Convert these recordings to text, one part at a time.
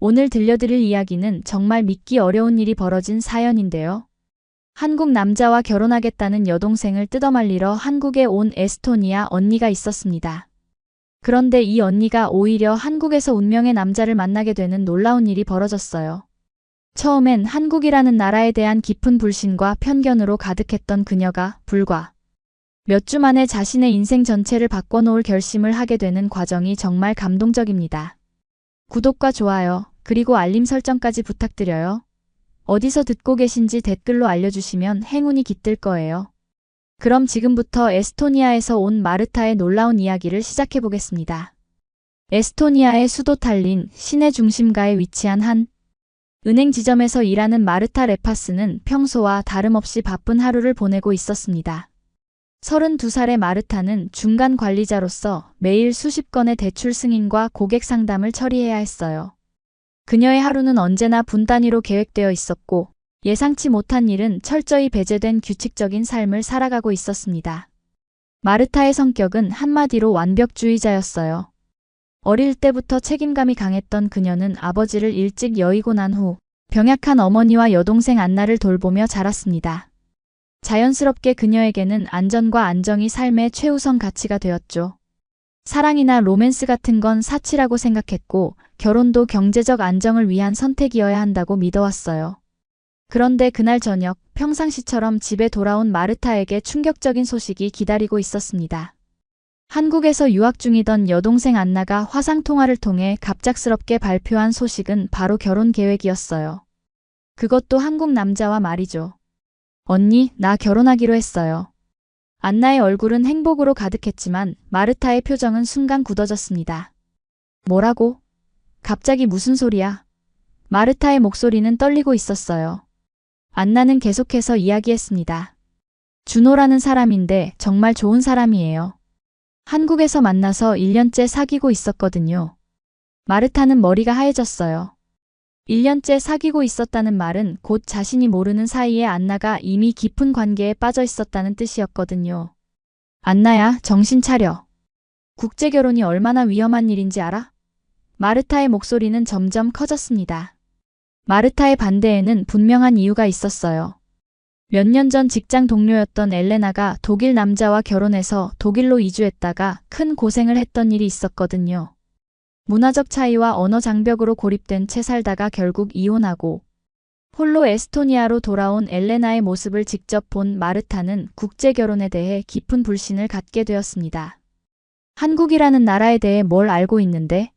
오늘 들려드릴 이야기는 정말 믿기 어려운 일이 벌어진 사연인데요. 한국 남자와 결혼하겠다는 여동생을 뜯어말리러 한국에 온 에스토니아 언니가 있었습니다. 그런데 이 언니가 오히려 한국에서 운명의 남자를 만나게 되는 놀라운 일이 벌어졌어요. 처음엔 한국이라는 나라에 대한 깊은 불신과 편견으로 가득했던 그녀가 불과 몇 주 만에 자신의 인생 전체를 바꿔놓을 결심을 하게 되는 과정이 정말 감동적입니다. 구독과 좋아요, 그리고 알림 설정까지 부탁드려요. 어디서 듣고 계신지 댓글로 알려주시면 행운이 깃들 거예요. 그럼 지금부터 에스토니아에서 온 마르타의 놀라운 이야기를 시작해보겠습니다. 에스토니아의 수도 탈린, 시내 중심가에 위치한 한 은행 지점에서 일하는 마르타 레파스는 평소와 다름없이 바쁜 하루를 보내고 있었습니다. 32살의 마르타는 중간 관리자로서 매일 수십 건의 대출 승인과 고객 상담을 처리해야 했어요. 그녀의 하루는 언제나 분 단위로 계획되어 있었고 예상치 못한 일은 철저히 배제된 규칙적인 삶을 살아가고 있었습니다. 마르타의 성격은 한마디로 완벽주의자였어요. 어릴 때부터 책임감이 강했던 그녀는 아버지를 일찍 여의고 난 후 병약한 어머니와 여동생 안나를 돌보며 자랐습니다. 자연스럽게 그녀에게는 안전과 안정이 삶의 최우선 가치가 되었죠. 사랑이나 로맨스 같은 건 사치라고 생각했고 결혼도 경제적 안정을 위한 선택이어야 한다고 믿어왔어요. 그런데 그날 저녁 평상시처럼 집에 돌아온 마르타에게 충격적인 소식이 기다리고 있었습니다. 한국에서 유학 중이던 여동생 안나가 화상통화를 통해 갑작스럽게 발표한 소식은 바로 결혼 계획이었어요. 그것도 한국 남자와 말이죠. 언니, 나 결혼하기로 했어요. 안나의 얼굴은 행복으로 가득했지만 마르타의 표정은 순간 굳어졌습니다. 뭐라고? 갑자기 무슨 소리야? 마르타의 목소리는 떨리고 있었어요. 안나는 계속해서 이야기했습니다. 준호라는 사람인데 정말 좋은 사람이에요. 한국에서 만나서 1년째 사귀고 있었거든요. 마르타는 머리가 하얘졌어요. 1년째 사귀고 있었다는 말은 곧 자신이 모르는 사이에 안나가 이미 깊은 관계에 빠져 있었다는 뜻이었거든요. 안나야, 정신 차려. 국제결혼이 얼마나 위험한 일인지 알아? 마르타의 목소리는 점점 커졌습니다. 마르타의 반대에는 분명한 이유가 있었어요. 몇 년 전 직장 동료였던 엘레나가 독일 남자와 결혼해서 독일로 이주했다가 큰 고생을 했던 일이 있었거든요. 문화적 차이와 언어 장벽으로 고립된 채 살다가 결국 이혼하고 홀로 에스토니아로 돌아온 엘레나의 모습을 직접 본 마르타는 국제결혼에 대해 깊은 불신을 갖게 되었습니다. 한국이라는 나라에 대해 뭘 알고 있는데?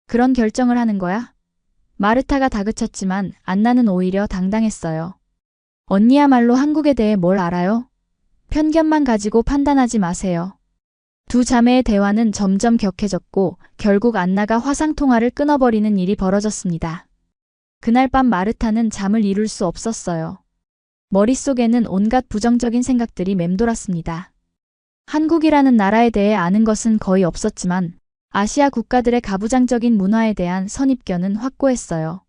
그런 결정을 하는 거야? 마르타가 다그쳤지만 안나는 오히려 당당했어요. 언니야말로 한국에 대해 뭘 알아요? 편견만 가지고 판단하지 마세요. 두 자매의 대화는 점점 격해졌고 결국 안나가 화상통화를 끊어버리는 일이 벌어졌습니다. 그날 밤 마르타는 잠을 이룰 수 없었어요. 머릿속에는 온갖 부정적인 생각들이 맴돌았습니다. 한국이라는 나라에 대해 아는 것은 거의 없었지만 아시아 국가들의 가부장적인 문화에 대한 선입견은 확고했어요.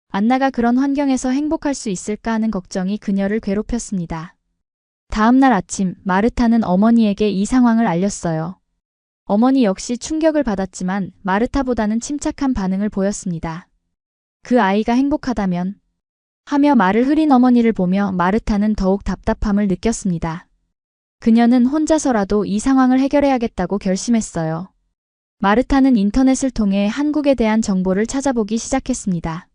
안나가 그런 환경에서 행복할 수 있을까 하는 걱정이 그녀를 괴롭혔습니다. 다음 날 아침 마르타는 어머니에게 이 상황을 알렸어요. 어머니 역시 충격을 받았지만 마르타보다는 침착한 반응을 보였습니다. 그 아이가 행복하다면? 하며 말을 흐린 어머니를 보며 마르타는 더욱 답답함을 느꼈습니다. 그녀는 혼자서라도 이 상황을 해결해야겠다고 결심했어요. 마르타는 인터넷을 통해 한국에 대한 정보를 찾아보기 시작했습니다.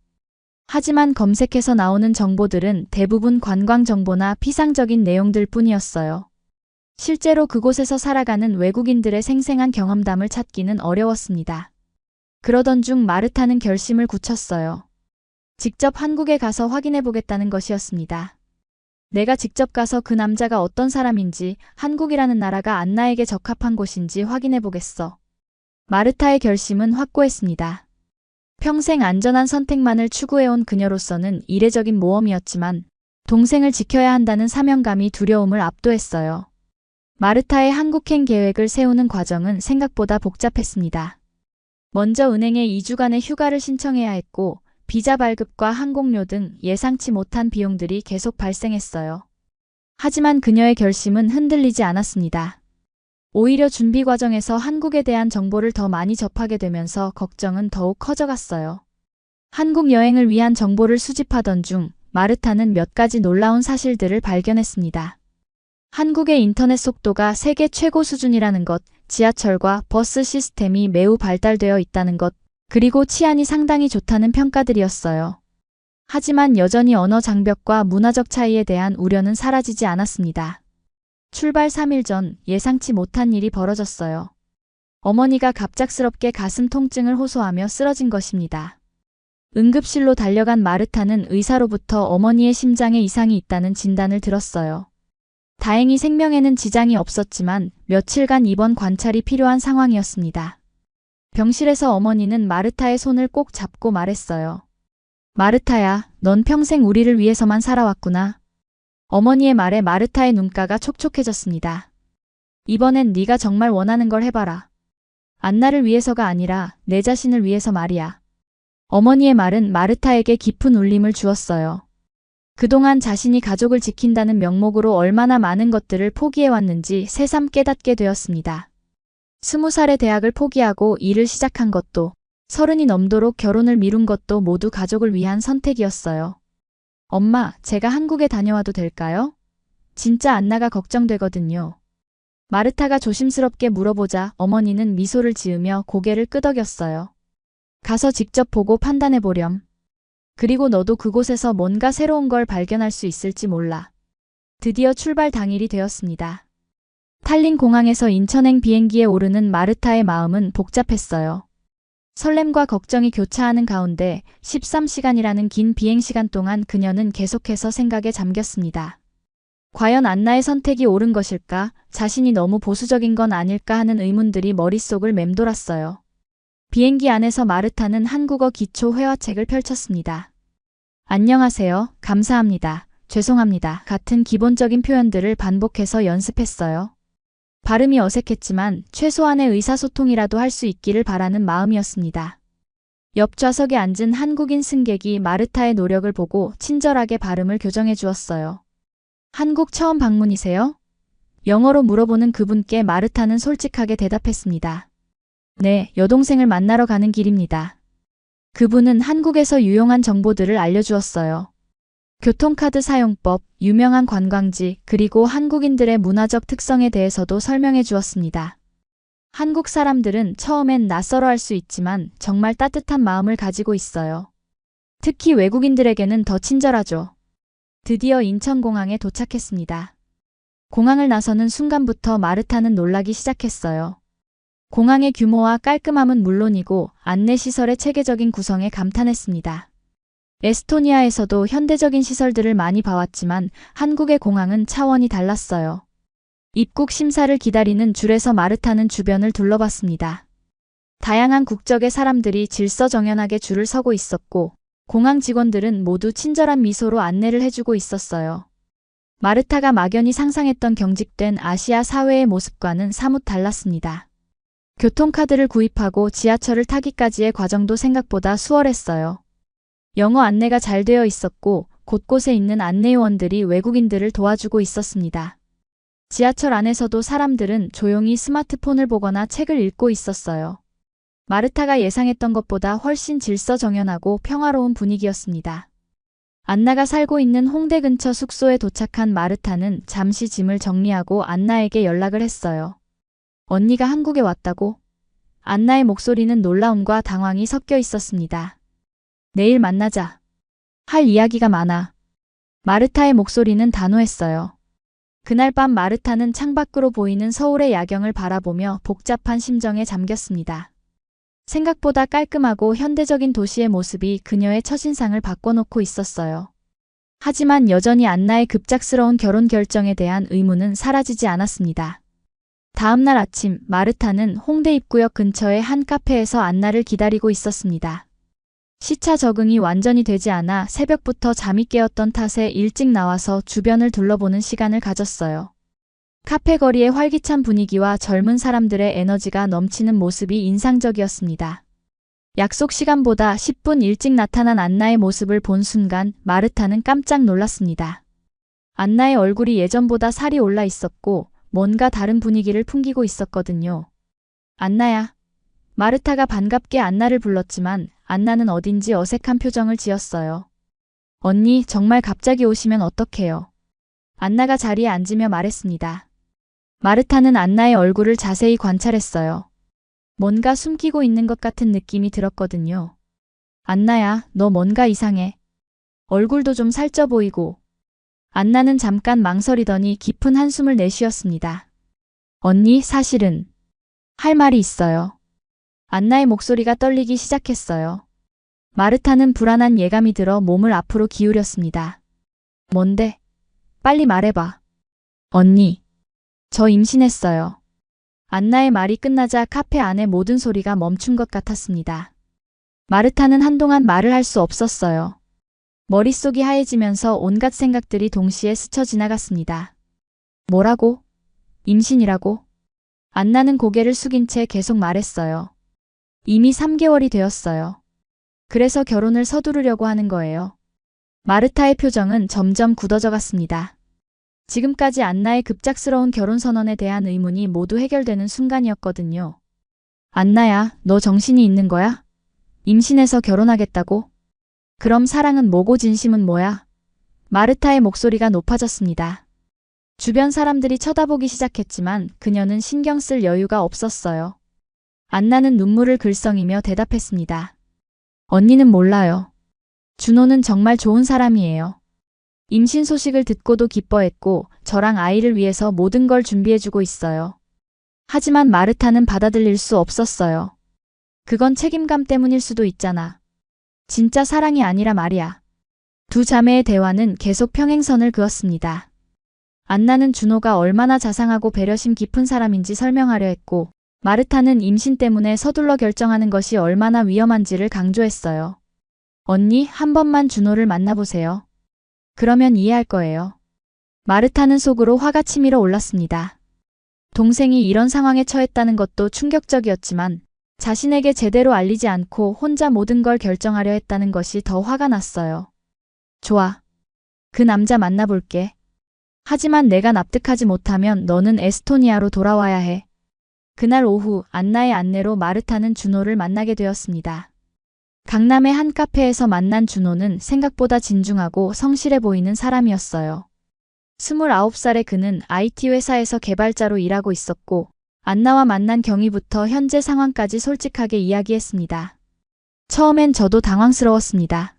하지만 검색해서 나오는 정보들은 대부분 관광 정보나 피상적인 내용들 뿐이었어요. 실제로 그곳에서 살아가는 외국인들의 생생한 경험담을 찾기는 어려웠습니다. 그러던 중 마르타는 결심을 굳혔어요. 직접 한국에 가서 확인해 보겠다는 것이었습니다. 내가 직접 가서 그 남자가 어떤 사람인지, 한국이라는 나라가 안나에게 적합한 곳인지 확인해 보겠어. 마르타의 결심은 확고했습니다. 평생 안전한 선택만을 추구해온 그녀로서는 이례적인 모험이었지만 동생을 지켜야 한다는 사명감이 두려움을 압도했어요. 마르타의 한국행 계획을 세우는 과정은 생각보다 복잡했습니다. 먼저 은행에 2주간의 휴가를 신청해야 했고 비자 발급과 항공료 등 예상치 못한 비용들이 계속 발생했어요. 하지만 그녀의 결심은 흔들리지 않았습니다. 오히려 준비 과정에서 한국에 대한 정보를 더 많이 접하게 되면서 걱정은 더욱 커져갔어요. 한국 여행을 위한 정보를 수집하던 중 마르타는 몇 가지 놀라운 사실들을 발견했습니다. 한국의 인터넷 속도가 세계 최고 수준이라는 것, 지하철과 버스 시스템이 매우 발달되어 있다는 것, 그리고 치안이 상당히 좋다는 평가들이었어요. 하지만 여전히 언어 장벽과 문화적 차이에 대한 우려는 사라지지 않았습니다. 출발 3일 전 예상치 못한 일이 벌어졌어요. 어머니가 갑작스럽게 가슴 통증을 호소하며 쓰러진 것입니다. 응급실로 달려간 마르타는 의사로부터 어머니의 심장에 이상이 있다는 진단을 들었어요. 다행히 생명에는 지장이 없었지만 며칠간 입원 관찰이 필요한 상황이었습니다. 병실에서 어머니는 마르타의 손을 꼭 잡고 말했어요. 마르타야, 넌 평생 우리를 위해서만 살아왔구나. 어머니의 말에 마르타의 눈가가 촉촉해졌습니다. 이번엔 네가 정말 원하는 걸 해봐라. 안나를 위해서가 아니라 내 자신을 위해서 말이야. 어머니의 말은 마르타에게 깊은 울림을 주었어요. 그동안 자신이 가족을 지킨다는 명목으로 얼마나 많은 것들을 포기해왔는지 새삼 깨닫게 되었습니다. 20살에 대학을 포기하고 일을 시작한 것도, 30이 넘도록 결혼을 미룬 것도 모두 가족을 위한 선택이었어요. 엄마, 제가 한국에 다녀와도 될까요? 진짜 안나가 걱정되거든요. 마르타가 조심스럽게 물어보자 어머니는 미소를 지으며 고개를 끄덕였어요. 가서 직접 보고 판단해보렴. 그리고 너도 그곳에서 뭔가 새로운 걸 발견할 수 있을지 몰라. 드디어 출발 당일이 되었습니다. 탈린 공항에서 인천행 비행기에 오르는 마르타의 마음은 복잡했어요. 설렘과 걱정이 교차하는 가운데 13시간이라는 긴 비행시간 동안 그녀는 계속해서 생각에 잠겼습니다. 과연 안나의 선택이 옳은 것일까? 자신이 너무 보수적인 건 아닐까 하는 의문들이 머릿속을 맴돌았어요. 비행기 안에서 마르타는 한국어 기초 회화책을 펼쳤습니다. 안녕하세요, 감사합니다, 죄송합니다 같은 기본적인 표현들을 반복해서 연습했어요. 발음이 어색했지만 최소한의 의사소통이라도 할 수 있기를 바라는 마음이었습니다. 옆 좌석에 앉은 한국인 승객이 마르타의 노력을 보고 친절하게 발음을 교정해 주었어요. 한국 처음 방문이세요? 영어로 물어보는 그분께 마르타는 솔직하게 대답했습니다. 네, 여동생을 만나러 가는 길입니다. 그분은 한국에서 유용한 정보들을 알려주었어요. 교통카드 사용법, 유명한 관광지, 그리고 한국인들의 문화적 특성에 대해서도 설명해 주었습니다. 한국 사람들은 처음엔 낯설어할 수 있지만 정말 따뜻한 마음을 가지고 있어요. 특히 외국인들에게는 더 친절하죠. 드디어 인천공항에 도착했습니다. 공항을 나서는 순간부터 마르타는 놀라기 시작했어요. 공항의 규모와 깔끔함은 물론이고 안내시설의 체계적인 구성에 감탄했습니다. 에스토니아에서도 현대적인 시설들을 많이 봐왔지만 한국의 공항은 차원이 달랐어요. 입국 심사를 기다리는 줄에서 마르타는 주변을 둘러봤습니다. 다양한 국적의 사람들이 질서정연하게 줄을 서고 있었고 공항 직원들은 모두 친절한 미소로 안내를 해주고 있었어요. 마르타가 막연히 상상했던 경직된 아시아 사회의 모습과는 사뭇 달랐습니다. 교통카드를 구입하고 지하철을 타기까지의 과정도 생각보다 수월했어요. 영어 안내가 잘 되어 있었고 곳곳에 있는 안내요원들이 외국인들을 도와주고 있었습니다. 지하철 안에서도 사람들은 조용히 스마트폰을 보거나 책을 읽고 있었어요. 마르타가 예상했던 것보다 훨씬 질서정연하고 평화로운 분위기였습니다. 안나가 살고 있는 홍대 근처 숙소에 도착한 마르타는 잠시 짐을 정리하고 안나에게 연락을 했어요. 언니가 한국에 왔다고? 안나의 목소리는 놀라움과 당황이 섞여 있었습니다. 내일 만나자. 할 이야기가 많아. 마르타의 목소리는 단호했어요. 그날 밤 마르타는 창밖으로 보이는 서울의 야경을 바라보며 복잡한 심정에 잠겼습니다. 생각보다 깔끔하고 현대적인 도시의 모습이 그녀의 첫인상을 바꿔놓고 있었어요. 하지만 여전히 안나의 급작스러운 결혼 결정에 대한 의문은 사라지지 않았습니다. 다음 날 아침 마르타는 홍대 입구역 근처의 한 카페에서 안나를 기다리고 있었습니다. 시차 적응이 완전히 되지 않아 새벽부터 잠이 깨었던 탓에 일찍 나와서 주변을 둘러보는 시간을 가졌어요. 카페 거리의 활기찬 분위기와 젊은 사람들의 에너지가 넘치는 모습이 인상적이었습니다. 약속 시간보다 10분 일찍 나타난 안나의 모습을 본 순간 마르타는 깜짝 놀랐습니다. 안나의 얼굴이 예전보다 살이 올라 있었고 뭔가 다른 분위기를 풍기고 있었거든요. 안나야. 마르타가 반갑게 안나를 불렀지만 안나는 어딘지 어색한 표정을 지었어요. 언니, 정말 갑자기 오시면 어떡해요? 안나가 자리에 앉으며 말했습니다. 마르타는 안나의 얼굴을 자세히 관찰했어요. 뭔가 숨기고 있는 것 같은 느낌이 들었거든요. 안나야, 너 뭔가 이상해. 얼굴도 좀 살쪄 보이고. 안나는 잠깐 망설이더니 깊은 한숨을 내쉬었습니다. 언니, 사실은 할 말이 있어요. 안나의 목소리가 떨리기 시작했어요. 마르타는 불안한 예감이 들어 몸을 앞으로 기울였습니다. 뭔데? 빨리 말해봐. 언니, 저 임신했어요. 안나의 말이 끝나자 카페 안의 모든 소리가 멈춘 것 같았습니다. 마르타는 한동안 말을 할 수 없었어요. 머릿속이 하얘지면서 온갖 생각들이 동시에 스쳐 지나갔습니다. 뭐라고? 임신이라고? 안나는 고개를 숙인 채 계속 말했어요. 이미 3개월이 되었어요. 그래서 결혼을 서두르려고 하는 거예요. 마르타의 표정은 점점 굳어져 갔습니다. 지금까지 안나의 급작스러운 결혼 선언에 대한 의문이 모두 해결되는 순간이었거든요. 안나야, 너 정신이 있는 거야? 임신해서 결혼하겠다고? 그럼 사랑은 뭐고 진심은 뭐야? 마르타의 목소리가 높아졌습니다. 주변 사람들이 쳐다보기 시작했지만 그녀는 신경 쓸 여유가 없었어요. 안나는 눈물을 글썽이며 대답했습니다. 언니는 몰라요. 준호는 정말 좋은 사람이에요. 임신 소식을 듣고도 기뻐했고 저랑 아이를 위해서 모든 걸 준비해주고 있어요. 하지만 마르타는 받아들일 수 없었어요. 그건 책임감 때문일 수도 있잖아. 진짜 사랑이 아니라 말이야. 두 자매의 대화는 계속 평행선을 그었습니다. 안나는 준호가 얼마나 자상하고 배려심 깊은 사람인지 설명하려 했고 마르타는 임신 때문에 서둘러 결정하는 것이 얼마나 위험한지를 강조했어요. 언니, 한 번만 준호를 만나보세요. 그러면 이해할 거예요. 마르타는 속으로 화가 치밀어 올랐습니다. 동생이 이런 상황에 처했다는 것도 충격적이었지만 자신에게 제대로 알리지 않고 혼자 모든 걸 결정하려 했다는 것이 더 화가 났어요. 좋아. 그 남자 만나볼게. 하지만 내가 납득하지 못하면 너는 에스토니아로 돌아와야 해. 그날 오후 안나의 안내로 마르타는 준호를 만나게 되었습니다. 강남의 한 카페에서 만난 준호는 생각보다 진중하고 성실해 보이는 사람이었어요. 29살의 그는 IT 회사에서 개발자로 일하고 있었고 안나와 만난 경위부터 현재 상황까지 솔직하게 이야기했습니다. 처음엔 저도 당황스러웠습니다.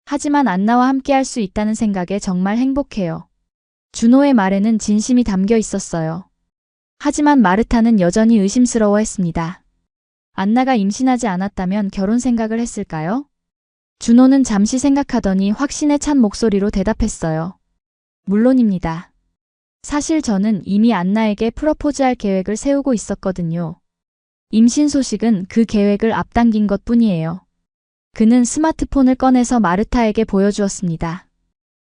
하지만 안나와 함께 할 수 있다는 생각에 정말 행복해요. 준호의 말에는 진심이 담겨 있었어요. 하지만 마르타는 여전히 의심스러워했습니다. 안나가 임신하지 않았다면 결혼 생각을 했을까요? 준호는 잠시 생각하더니 확신에 찬 목소리로 대답했어요. 물론입니다. 사실 저는 이미 안나에게 프러포즈할 계획을 세우고 있었거든요. 임신 소식은 그 계획을 앞당긴 것 뿐이에요. 그는 스마트폰을 꺼내서 마르타에게 보여주었습니다.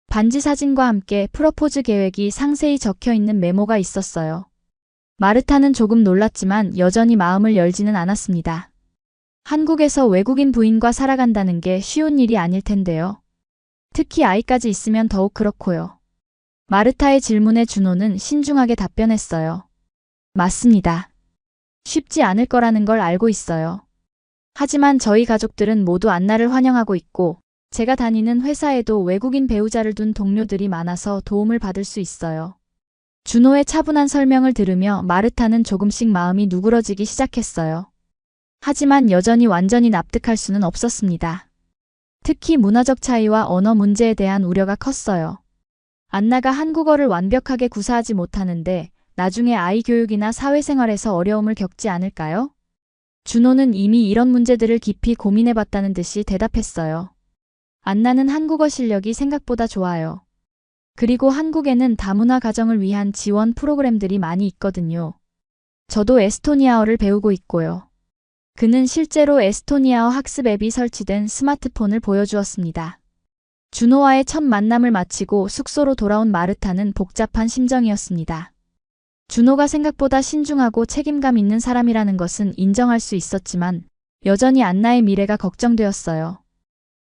반지 사진과 함께 프러포즈 계획이 상세히 적혀 있는 메모가 있었어요. 마르타는 조금 놀랐지만 여전히 마음을 열지는 않았습니다. 한국에서 외국인 부인과 살아간다는 게 쉬운 일이 아닐 텐데요. 특히 아이까지 있으면 더욱 그렇고요. 마르타의 질문에 준호는 신중하게 답변했어요. 맞습니다. 쉽지 않을 거라는 걸 알고 있어요. 하지만 저희 가족들은 모두 안나를 환영하고 있고 제가 다니는 회사에도 외국인 배우자를 둔 동료들이 많아서 도움을 받을 수 있어요. 준호의 차분한 설명을 들으며 마르타는 조금씩 마음이 누그러지기 시작했어요. 하지만 여전히 완전히 납득할 수는 없었습니다. 특히 문화적 차이와 언어 문제에 대한 우려가 컸어요. 안나가 한국어를 완벽하게 구사하지 못하는데 나중에 아이 교육이나 사회생활에서 어려움을 겪지 않을까요? 준호는 이미 이런 문제들을 깊이 고민해봤다는 듯이 대답했어요. 안나는 한국어 실력이 생각보다 좋아요. 그리고 한국에는 다문화 가정을 위한 지원 프로그램들이 많이 있거든요. 저도 에스토니아어를 배우고 있고요. 그는 실제로 에스토니아어 학습 앱이 설치된 스마트폰을 보여주었습니다. 준호와의 첫 만남을 마치고 숙소로 돌아온 마르타는 복잡한 심정이었습니다. 준호가 생각보다 신중하고 책임감 있는 사람이라는 것은 인정할 수 있었지만 여전히 안나의 미래가 걱정되었어요.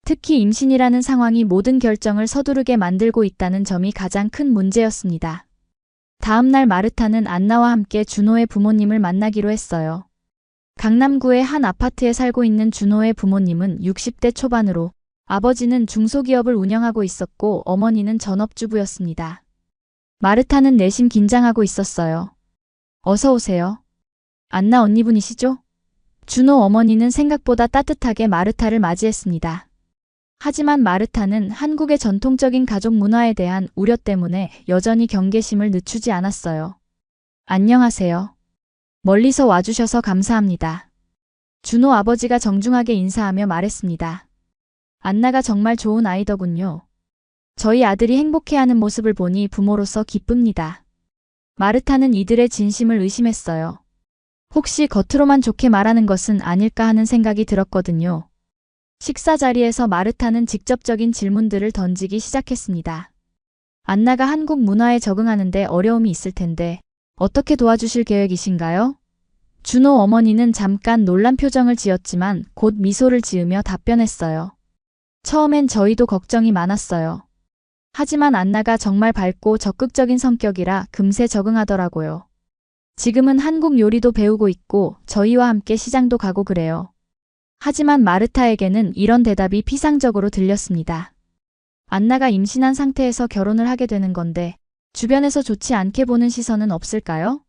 특히 임신이라는 상황이 모든 결정을 서두르게 만들고 있다는 점이 가장 큰 문제였습니다. 다음 날 마르타는 안나와 함께 준호의 부모님을 만나기로 했어요. 강남구의 한 아파트에 살고 있는 준호의 부모님은 60대 초반으로 아버지는 중소기업을 운영하고 있었고 어머니는 전업주부였습니다. 마르타는 내심 긴장하고 있었어요. 어서 오세요. 안나 언니분이시죠? 준호 어머니는 생각보다 따뜻하게 마르타를 맞이했습니다. 하지만 마르타는 한국의 전통적인 가족 문화에 대한 우려 때문에 여전히 경계심을 늦추지 않았어요. 안녕하세요. 멀리서 와주셔서 감사합니다. 준호 아버지가 정중하게 인사하며 말했습니다. 안나가 정말 좋은 아이더군요. 저희 아들이 행복해하는 모습을 보니 부모로서 기쁩니다. 마르타는 이들의 진심을 의심했어요. 혹시 겉으로만 좋게 말하는 것은 아닐까 하는 생각이 들었거든요. 식사 자리에서 마르타는 직접적인 질문들을 던지기 시작했습니다. 안나가 한국 문화에 적응하는데 어려움이 있을 텐데 어떻게 도와주실 계획이신가요? 준호 어머니는 잠깐 놀란 표정을 지었지만 곧 미소를 지으며 답변했어요. 처음엔 저희도 걱정이 많았어요. 하지만 안나가 정말 밝고 적극적인 성격이라 금세 적응하더라고요. 지금은 한국 요리도 배우고 있고 저희와 함께 시장도 가고 그래요. 하지만 마르타에게는 이런 대답이 피상적으로 들렸습니다. 안나가 임신한 상태에서 결혼을 하게 되는 건데 주변에서 좋지 않게 보는 시선은 없을까요?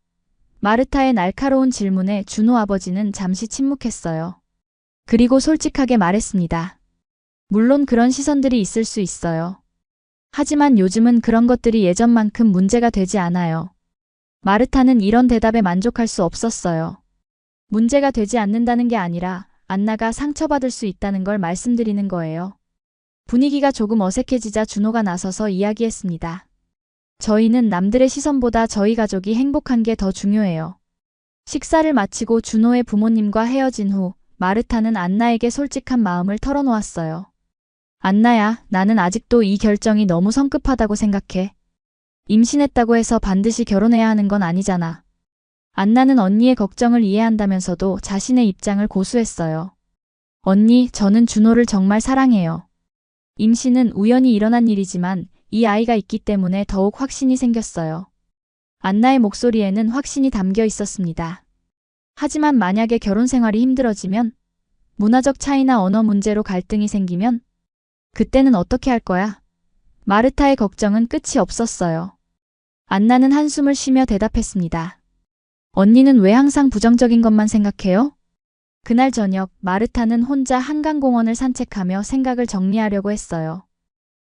마르타의 날카로운 질문에 준호 아버지는 잠시 침묵했어요. 그리고 솔직하게 말했습니다. 물론 그런 시선들이 있을 수 있어요. 하지만 요즘은 그런 것들이 예전만큼 문제가 되지 않아요. 마르타는 이런 대답에 만족할 수 없었어요. 문제가 되지 않는다는 게 아니라 안나가 상처받을 수 있다는 걸 말씀드리는 거예요. 분위기가 조금 어색해지자 준호가 나서서 이야기했습니다. 저희는 남들의 시선보다 저희 가족이 행복한 게 더 중요해요. 식사를 마치고 준호의 부모님과 헤어진 후 마르타는 안나에게 솔직한 마음을 털어놓았어요. 안나야, 나는 아직도 이 결정이 너무 성급하다고 생각해. 임신했다고 해서 반드시 결혼해야 하는 건 아니잖아. 안나는 언니의 걱정을 이해한다면서도 자신의 입장을 고수했어요. 언니, 저는 준호를 정말 사랑해요. 임신은 우연히 일어난 일이지만 이 아이가 있기 때문에 더욱 확신이 생겼어요. 안나의 목소리에는 확신이 담겨 있었습니다. 하지만 만약에 결혼 생활이 힘들어지면, 문화적 차이나 언어 문제로 갈등이 생기면, 그때는 어떻게 할 거야? 마르타의 걱정은 끝이 없었어요. 안나는 한숨을 쉬며 대답했습니다. 언니는 왜 항상 부정적인 것만 생각해요? 그날 저녁 마르타는 혼자 한강공원을 산책하며 생각을 정리하려고 했어요.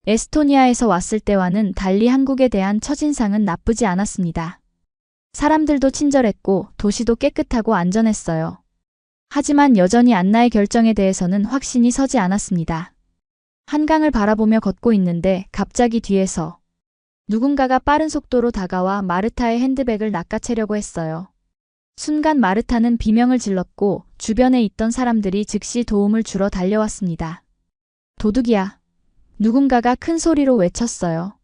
에스토니아에서 왔을 때와는 달리 한국에 대한 첫인상은 나쁘지 않았습니다. 사람들도 친절했고 도시도 깨끗하고 안전했어요. 하지만 여전히 안나의 결정에 대해서는 확신이 서지 않았습니다. 한강을 바라보며 걷고 있는데 갑자기 뒤에서 누군가가 빠른 속도로 다가와 마르타의 핸드백을 낚아채려고 했어요. 순간 마르타는 비명을 질렀고 주변에 있던 사람들이 즉시 도움을 주러 달려왔습니다. 도둑이야. 누군가가 큰 소리로 외쳤어요.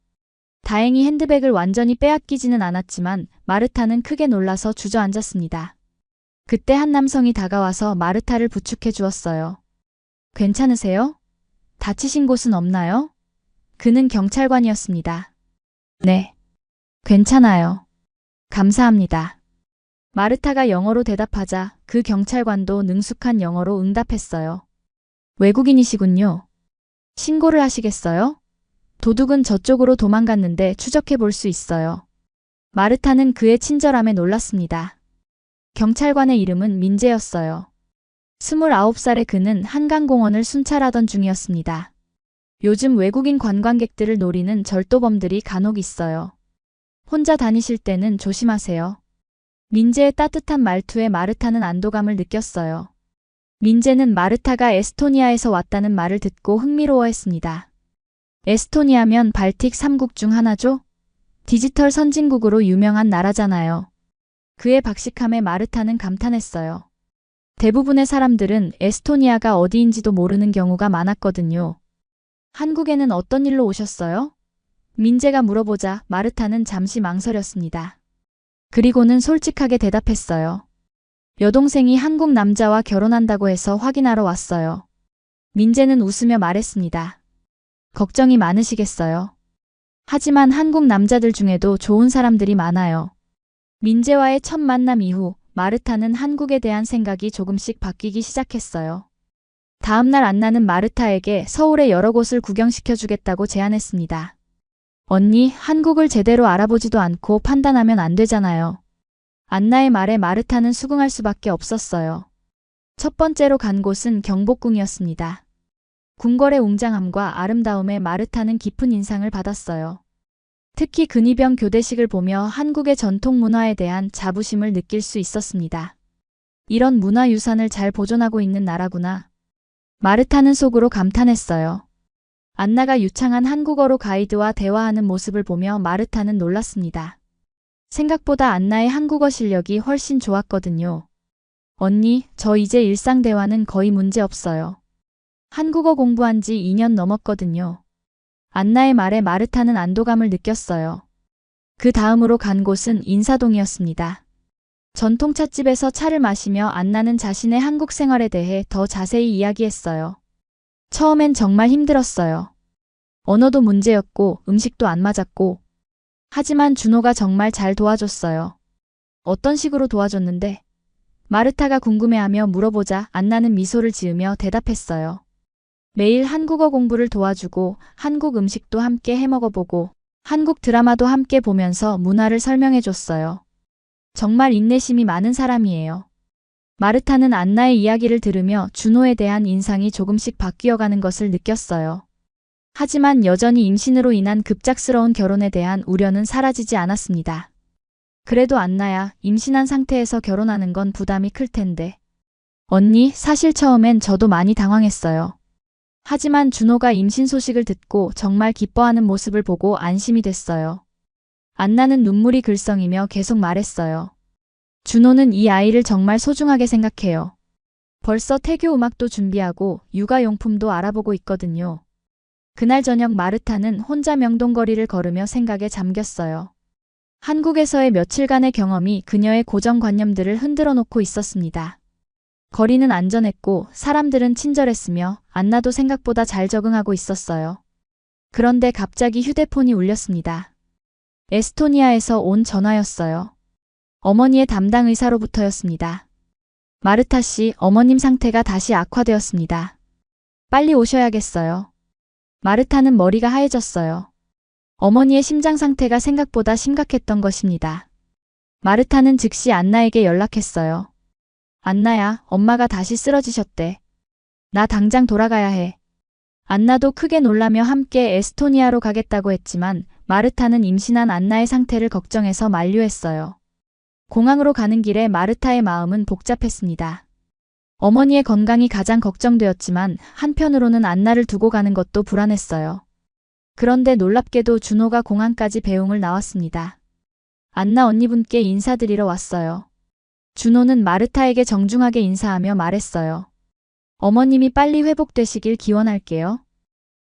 다행히 핸드백을 완전히 빼앗기지는 않았지만 마르타는 크게 놀라서 주저앉았습니다. 그때 한 남성이 다가와서 마르타를 부축해 주었어요. 괜찮으세요? 다치신 곳은 없나요? 그는 경찰관이었습니다. 네. 괜찮아요. 감사합니다. 마르타가 영어로 대답하자 그 경찰관도 능숙한 영어로 응답했어요. 외국인이시군요. 신고를 하시겠어요? 도둑은 저쪽으로 도망갔는데 추적해 볼 수 있어요. 마르타는 그의 친절함에 놀랐습니다. 경찰관의 이름은 민재였어요. 29살의 그는 한강공원을 순찰하던 중이었습니다. 요즘 외국인 관광객들을 노리는 절도범들이 간혹 있어요. 혼자 다니실 때는 조심하세요. 민재의 따뜻한 말투에 마르타는 안도감을 느꼈어요. 민재는 마르타가 에스토니아에서 왔다는 말을 듣고 흥미로워했습니다. 에스토니아면 발틱 3국 중 하나죠? 디지털 선진국으로 유명한 나라잖아요. 그의 박식함에 마르타는 감탄했어요. 대부분의 사람들은 에스토니아가 어디인지도 모르는 경우가 많았거든요. 한국에는 어떤 일로 오셨어요? 민재가 물어보자 마르타는 잠시 망설였습니다. 그리고는 솔직하게 대답했어요. 여동생이 한국 남자와 결혼한다고 해서 확인하러 왔어요. 민재는 웃으며 말했습니다. 걱정이 많으시겠어요. 하지만 한국 남자들 중에도 좋은 사람들이 많아요. 민재와의 첫 만남 이후 마르타는 한국에 대한 생각이 조금씩 바뀌기 시작했어요. 다음날 안나는 마르타에게 서울의 여러 곳을 구경시켜주겠다고 제안했습니다. 언니, 한국을 제대로 알아보지도 않고 판단하면 안 되잖아요. 안나의 말에 마르타는 수긍할 수밖에 없었어요. 첫 번째로 간 곳은 경복궁이었습니다. 궁궐의 웅장함과 아름다움에 마르타는 깊은 인상을 받았어요. 특히 근위병 교대식을 보며 한국의 전통 문화에 대한 자부심을 느낄 수 있었습니다. 이런 문화유산을 잘 보존하고 있는 나라구나. 마르타는 속으로 감탄했어요. 안나가 유창한 한국어로 가이드와 대화하는 모습을 보며 마르타는 놀랐습니다. 생각보다 안나의 한국어 실력이 훨씬 좋았거든요. 언니, 저 이제 일상 대화는 거의 문제 없어요. 한국어 공부한 지 2년 넘었거든요. 안나의 말에 마르타는 안도감을 느꼈어요. 그 다음으로 간 곳은 인사동이었습니다. 전통 찻집에서 차를 마시며 안나는 자신의 한국 생활에 대해 더 자세히 이야기했어요. 처음엔 정말 힘들었어요. 언어도 문제였고 음식도 안 맞았고. 하지만 준호가 정말 잘 도와줬어요. 어떤 식으로 도와줬는데? 마르타가 궁금해하며 물어보자 안나는 미소를 지으며 대답했어요. 매일 한국어 공부를 도와주고 한국 음식도 함께 해먹어보고 한국 드라마도 함께 보면서 문화를 설명해줬어요. 정말 인내심이 많은 사람이에요. 마르타는 안나의 이야기를 들으며 준호에 대한 인상이 조금씩 바뀌어가는 것을 느꼈어요. 하지만 여전히 임신으로 인한 급작스러운 결혼에 대한 우려는 사라지지 않았습니다. 그래도 안나야, 임신한 상태에서 결혼하는 건 부담이 클 텐데. 언니, 사실 처음엔 저도 많이 당황했어요. 하지만 준호가 임신 소식을 듣고 정말 기뻐하는 모습을 보고 안심이 됐어요. 안나는 눈물이 글썽이며 계속 말했어요. 준호는 이 아이를 정말 소중하게 생각해요. 벌써 태교 음악도 준비하고 육아용품도 알아보고 있거든요. 그날 저녁 마르타는 혼자 명동거리를 걸으며 생각에 잠겼어요. 한국에서의 며칠간의 경험이 그녀의 고정관념들을 흔들어 놓고 있었습니다. 거리는 안전했고 사람들은 친절했으며 안나도 생각보다 잘 적응하고 있었어요. 그런데 갑자기 휴대폰이 울렸습니다. 에스토니아에서 온 전화였어요. 어머니의 담당 의사로부터였습니다. 마르타 씨, 어머님 상태가 다시 악화되었습니다. 빨리 오셔야겠어요. 마르타는 머리가 하얘졌어요. 어머니의 심장 상태가 생각보다 심각했던 것입니다. 마르타는 즉시 안나에게 연락했어요. 안나야, 엄마가 다시 쓰러지셨대. 나 당장 돌아가야 해. 안나도 크게 놀라며 함께 에스토니아로 가겠다고 했지만 마르타는 임신한 안나의 상태를 걱정해서 만류했어요. 공항으로 가는 길에 마르타의 마음은 복잡했습니다. 어머니의 건강이 가장 걱정되었지만 한편으로는 안나를 두고 가는 것도 불안했어요. 그런데 놀랍게도 준호가 공항까지 배웅을 나왔습니다. 안나 언니분께 인사드리러 왔어요. 준호는 마르타에게 정중하게 인사하며 말했어요. 어머님이 빨리 회복되시길 기원할게요.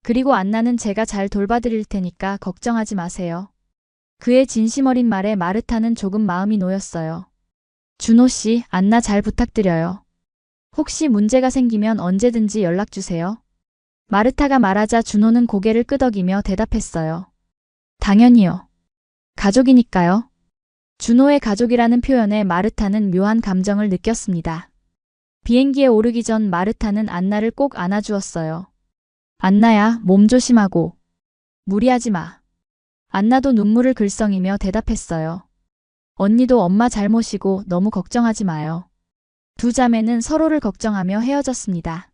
그리고 안나는 제가 잘 돌봐드릴 테니까 걱정하지 마세요. 그의 진심 어린 말에 마르타는 조금 마음이 놓였어요. 준호 씨, 안나 잘 부탁드려요. 혹시 문제가 생기면 언제든지 연락주세요. 마르타가 말하자 준호는 고개를 끄덕이며 대답했어요. 당연히요. 가족이니까요. 준호의 가족이라는 표현에 마르타는 묘한 감정을 느꼈습니다. 비행기에 오르기 전 마르타는 안나를 꼭 안아주었어요. 안나야, 몸 조심하고. 무리하지 마. 안나도 눈물을 글썽이며 대답했어요. 언니도 엄마 잘 모시고 너무 걱정하지 마요. 두 자매는 서로를 걱정하며 헤어졌습니다.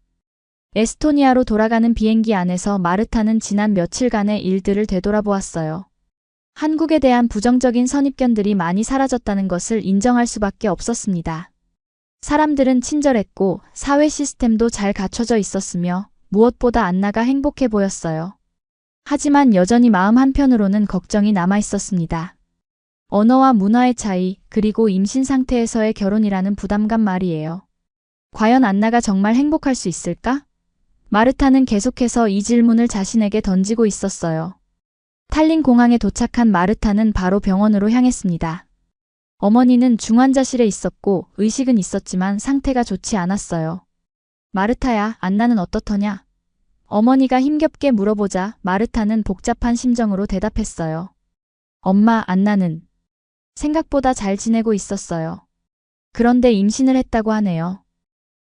에스토니아로 돌아가는 비행기 안에서 마르타는 지난 며칠간의 일들을 되돌아보았어요. 한국에 대한 부정적인 선입견들이 많이 사라졌다는 것을 인정할 수밖에 없었습니다. 사람들은 친절했고 사회 시스템도 잘 갖춰져 있었으며 무엇보다 안나가 행복해 보였어요. 하지만 여전히 마음 한편으로는 걱정이 남아 있었습니다. 언어와 문화의 차이, 그리고 임신 상태에서의 결혼이라는 부담감 말이에요. 과연 안나가 정말 행복할 수 있을까? 마르타는 계속해서 이 질문을 자신에게 던지고 있었어요. 탈린 공항에 도착한 마르타는 바로 병원으로 향했습니다. 어머니는 중환자실에 있었고 의식은 있었지만 상태가 좋지 않았어요. 마르타야, 안나는 어떻더냐? 어머니가 힘겹게 물어보자 마르타는 복잡한 심정으로 대답했어요. 엄마, 안나는 생각보다 잘 지내고 있었어요. 그런데 임신을 했다고 하네요.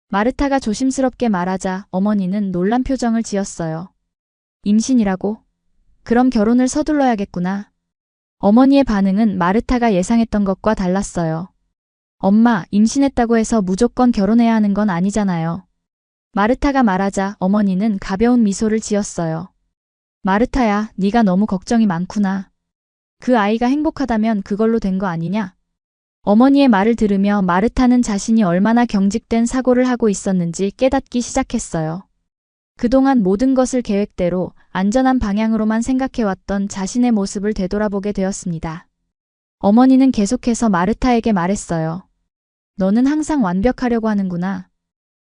마르타가 조심스럽게 말하자 어머니는 놀란 표정을 지었어요. 임신이라고? 그럼 결혼을 서둘러야겠구나. 어머니의 반응은 마르타가 예상했던 것과 달랐어요. 엄마, 임신했다고 해서 무조건 결혼해야 하는 건 아니잖아요. 마르타가 말하자 어머니는 가벼운 미소를 지었어요. 마르타야, 네가 너무 걱정이 많구나. 그 아이가 행복하다면 그걸로 된 거 아니냐? 어머니의 말을 들으며 마르타는 자신이 얼마나 경직된 사고를 하고 있었는지 깨닫기 시작했어요. 그동안 모든 것을 계획대로 안전한 방향으로만 생각해왔던 자신의 모습을 되돌아보게 되었습니다. 어머니는 계속해서 마르타에게 말했어요. 너는 항상 완벽하려고 하는구나.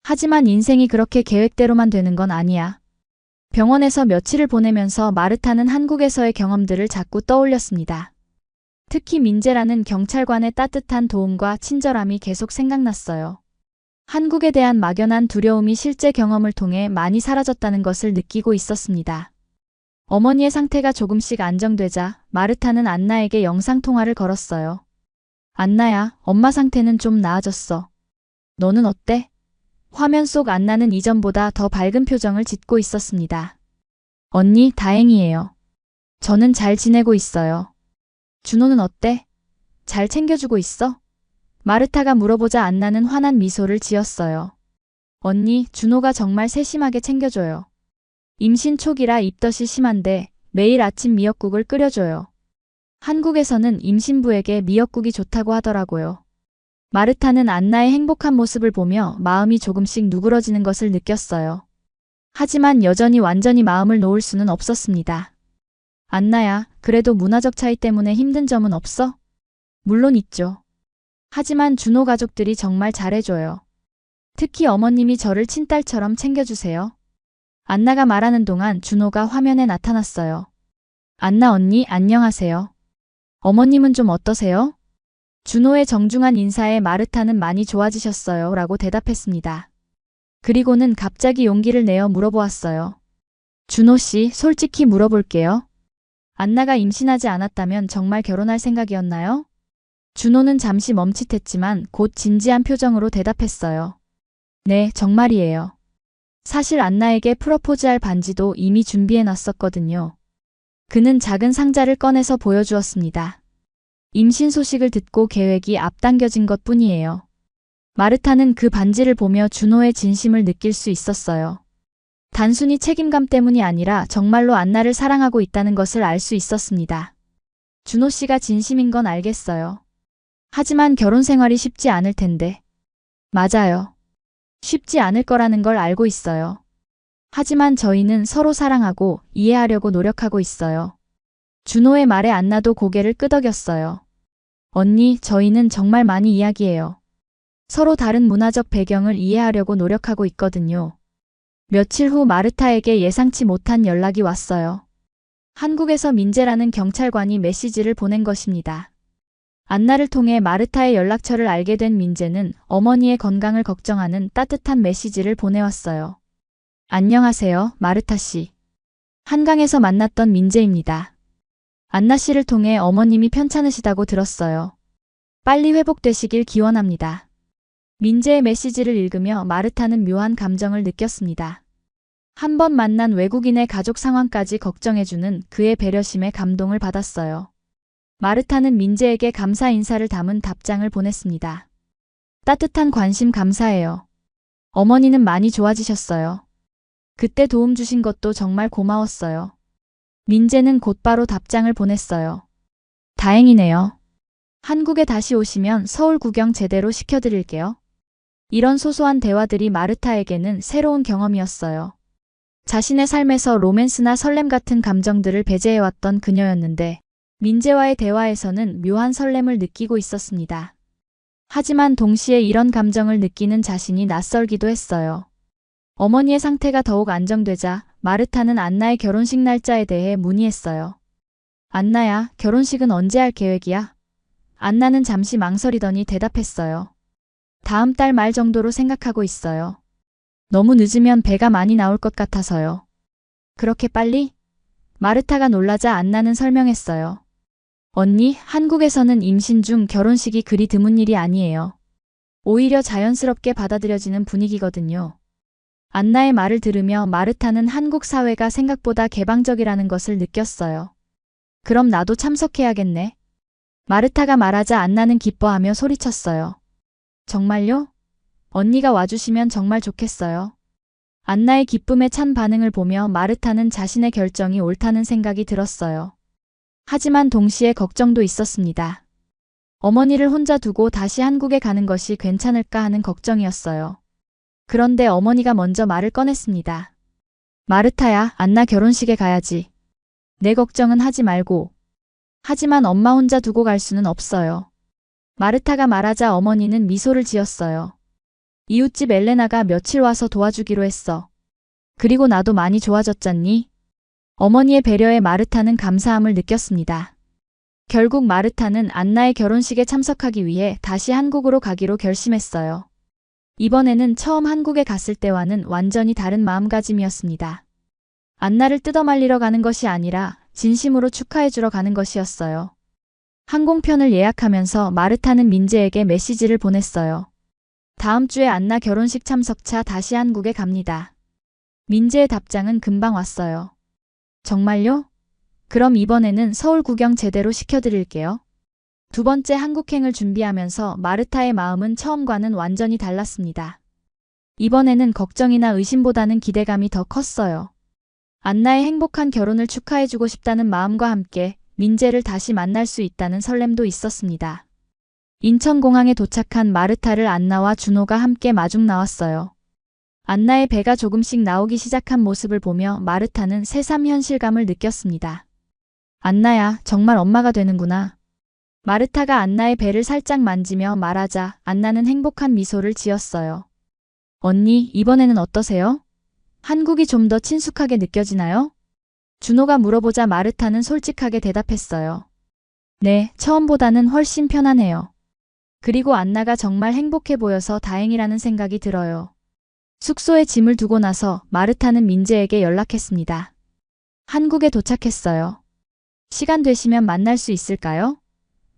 하지만 인생이 그렇게 계획대로만 되는 건 아니야. 병원에서 며칠을 보내면서 마르타는 한국에서의 경험들을 자꾸 떠올렸습니다. 특히 민재라는 경찰관의 따뜻한 도움과 친절함이 계속 생각났어요. 한국에 대한 막연한 두려움이 실제 경험을 통해 많이 사라졌다는 것을 느끼고 있었습니다. 어머니의 상태가 조금씩 안정되자 마르타는 안나에게 영상통화를 걸었어요. 안나야, 엄마 상태는 좀 나아졌어. 너는 어때? 화면 속 안나는 이전보다 더 밝은 표정을 짓고 있었습니다. 언니, 다행이에요. 저는 잘 지내고 있어요. 준호는 어때? 잘 챙겨주고 있어? 마르타가 물어보자 안나는 환한 미소를 지었어요. 언니, 준호가 정말 세심하게 챙겨줘요. 임신 초기라 입덧이 심한데 매일 아침 미역국을 끓여줘요. 한국에서는 임신부에게 미역국이 좋다고 하더라고요. 마르타는 안나의 행복한 모습을 보며 마음이 조금씩 누그러지는 것을 느꼈어요. 하지만 여전히 완전히 마음을 놓을 수는 없었습니다. 안나야, 그래도 문화적 차이 때문에 힘든 점은 없어? 물론 있죠. 하지만 준호 가족들이 정말 잘해줘요. 특히 어머님이 저를 친딸처럼 챙겨주세요. 안나가 말하는 동안 준호가 화면에 나타났어요. 안나 언니, 안녕하세요. 어머님은 좀 어떠세요? 준호의 정중한 인사에 마르타는 많이 좋아지셨어요 라고 대답했습니다. 그리고는 갑자기 용기를 내어 물어보았어요. 준호 씨, 솔직히 물어볼게요. 안나가 임신하지 않았다면 정말 결혼할 생각이었나요? 준호는 잠시 멈칫했지만 곧 진지한 표정으로 대답했어요. 네, 정말이에요. 사실 안나에게 프로포즈할 반지도 이미 준비해놨었거든요. 그는 작은 상자를 꺼내서 보여주었습니다. 임신 소식을 듣고 계획이 앞당겨진 것 뿐이에요. 마르타는 그 반지를 보며 준호의 진심을 느낄 수 있었어요. 단순히 책임감 때문이 아니라 정말로 안나를 사랑하고 있다는 것을 알 수 있었습니다. 준호 씨가 진심인 건 알겠어요. 하지만 결혼 생활이 쉽지 않을 텐데. 맞아요. 쉽지 않을 거라는 걸 알고 있어요. 하지만 저희는 서로 사랑하고 이해하려고 노력하고 있어요. 준호의 말에 안나도 고개를 끄덕였어요. 언니, 저희는 정말 많이 이야기해요. 서로 다른 문화적 배경을 이해하려고 노력하고 있거든요. 며칠 후 마르타에게 예상치 못한 연락이 왔어요. 한국에서 민재라는 경찰관이 메시지를 보낸 것입니다. 안나를 통해 마르타의 연락처를 알게 된 민재는 어머니의 건강을 걱정하는 따뜻한 메시지를 보내왔어요. 안녕하세요, 마르타 씨. 한강에서 만났던 민재입니다. 안나 씨를 통해 어머님이 편찮으시다고 들었어요. 빨리 회복되시길 기원합니다. 민재의 메시지를 읽으며 마르타는 묘한 감정을 느꼈습니다. 한 번 만난 외국인의 가족 상황까지 걱정해주는 그의 배려심에 감동을 받았어요. 마르타는 민재에게 감사 인사를 담은 답장을 보냈습니다. 따뜻한 관심 감사해요. 어머니는 많이 좋아지셨어요. 그때 도움 주신 것도 정말 고마웠어요. 민재는 곧바로 답장을 보냈어요. 다행이네요. 한국에 다시 오시면 서울 구경 제대로 시켜드릴게요. 이런 소소한 대화들이 마르타에게는 새로운 경험이었어요. 자신의 삶에서 로맨스나 설렘 같은 감정들을 배제해왔던 그녀였는데 민재와의 대화에서는 묘한 설렘을 느끼고 있었습니다. 하지만 동시에 이런 감정을 느끼는 자신이 낯설기도 했어요. 어머니의 상태가 더욱 안정되자 마르타는 안나의 결혼식 날짜에 대해 문의했어요. 안나야, 결혼식은 언제 할 계획이야? 안나는 잠시 망설이더니 대답했어요. 다음 달 말 정도로 생각하고 있어요. 너무 늦으면 배가 많이 나올 것 같아서요. 그렇게 빨리? 마르타가 놀라자 안나는 설명했어요. 언니, 한국에서는 임신 중 결혼식이 그리 드문 일이 아니에요. 오히려 자연스럽게 받아들여지는 분위기거든요. 안나의 말을 들으며 마르타는 한국 사회가 생각보다 개방적이라는 것을 느꼈어요. 그럼 나도 참석해야겠네. 마르타가 말하자 안나는 기뻐하며 소리쳤어요. 정말요? 언니가 와주시면 정말 좋겠어요. 안나의 기쁨에 찬 반응을 보며 마르타는 자신의 결정이 옳다는 생각이 들었어요. 하지만 동시에 걱정도 있었습니다. 어머니를 혼자 두고 다시 한국에 가는 것이 괜찮을까 하는 걱정이었어요. 그런데 어머니가 먼저 말을 꺼냈습니다. 마르타야, 안나 결혼식에 가야지. 내 걱정은 하지 말고. 하지만 엄마 혼자 두고 갈 수는 없어요. 마르타가 말하자 어머니는 미소를 지었어요. 이웃집 엘레나가 며칠 와서 도와주기로 했어. 그리고 나도 많이 좋아졌잖니? 어머니의 배려에 마르타는 감사함을 느꼈습니다. 결국 마르타는 안나의 결혼식에 참석하기 위해 다시 한국으로 가기로 결심했어요. 이번에는 처음 한국에 갔을 때와는 완전히 다른 마음가짐이었습니다. 안나를 뜯어말리러 가는 것이 아니라 진심으로 축하해주러 가는 것이었어요. 항공편을 예약하면서 마르타는 민재에게 메시지를 보냈어요. 다음 주에 안나 결혼식 참석차 다시 한국에 갑니다. 민재의 답장은 금방 왔어요. 정말요? 그럼 이번에는 서울 구경 제대로 시켜드릴게요. 두 번째 한국행을 준비하면서 마르타의 마음은 처음과는 완전히 달랐습니다. 이번에는 걱정이나 의심보다는 기대감이 더 컸어요. 안나의 행복한 결혼을 축하해주고 싶다는 마음과 함께 민재를 다시 만날 수 있다는 설렘도 있었습니다. 인천공항에 도착한 마르타를 안나와 준호가 함께 마중 나왔어요. 안나의 배가 조금씩 나오기 시작한 모습을 보며 마르타는 새삼 현실감을 느꼈습니다. 안나야, 정말 엄마가 되는구나. 마르타가 안나의 배를 살짝 만지며 말하자 안나는 행복한 미소를 지었어요. 언니, 이번에는 어떠세요? 한국이 좀 더 친숙하게 느껴지나요? 준호가 물어보자 마르타는 솔직하게 대답했어요. 네, 처음보다는 훨씬 편하네요. 그리고 안나가 정말 행복해 보여서 다행이라는 생각이 들어요. 숙소에 짐을 두고 나서 마르타는 민재에게 연락했습니다. 한국에 도착했어요. 시간 되시면 만날 수 있을까요?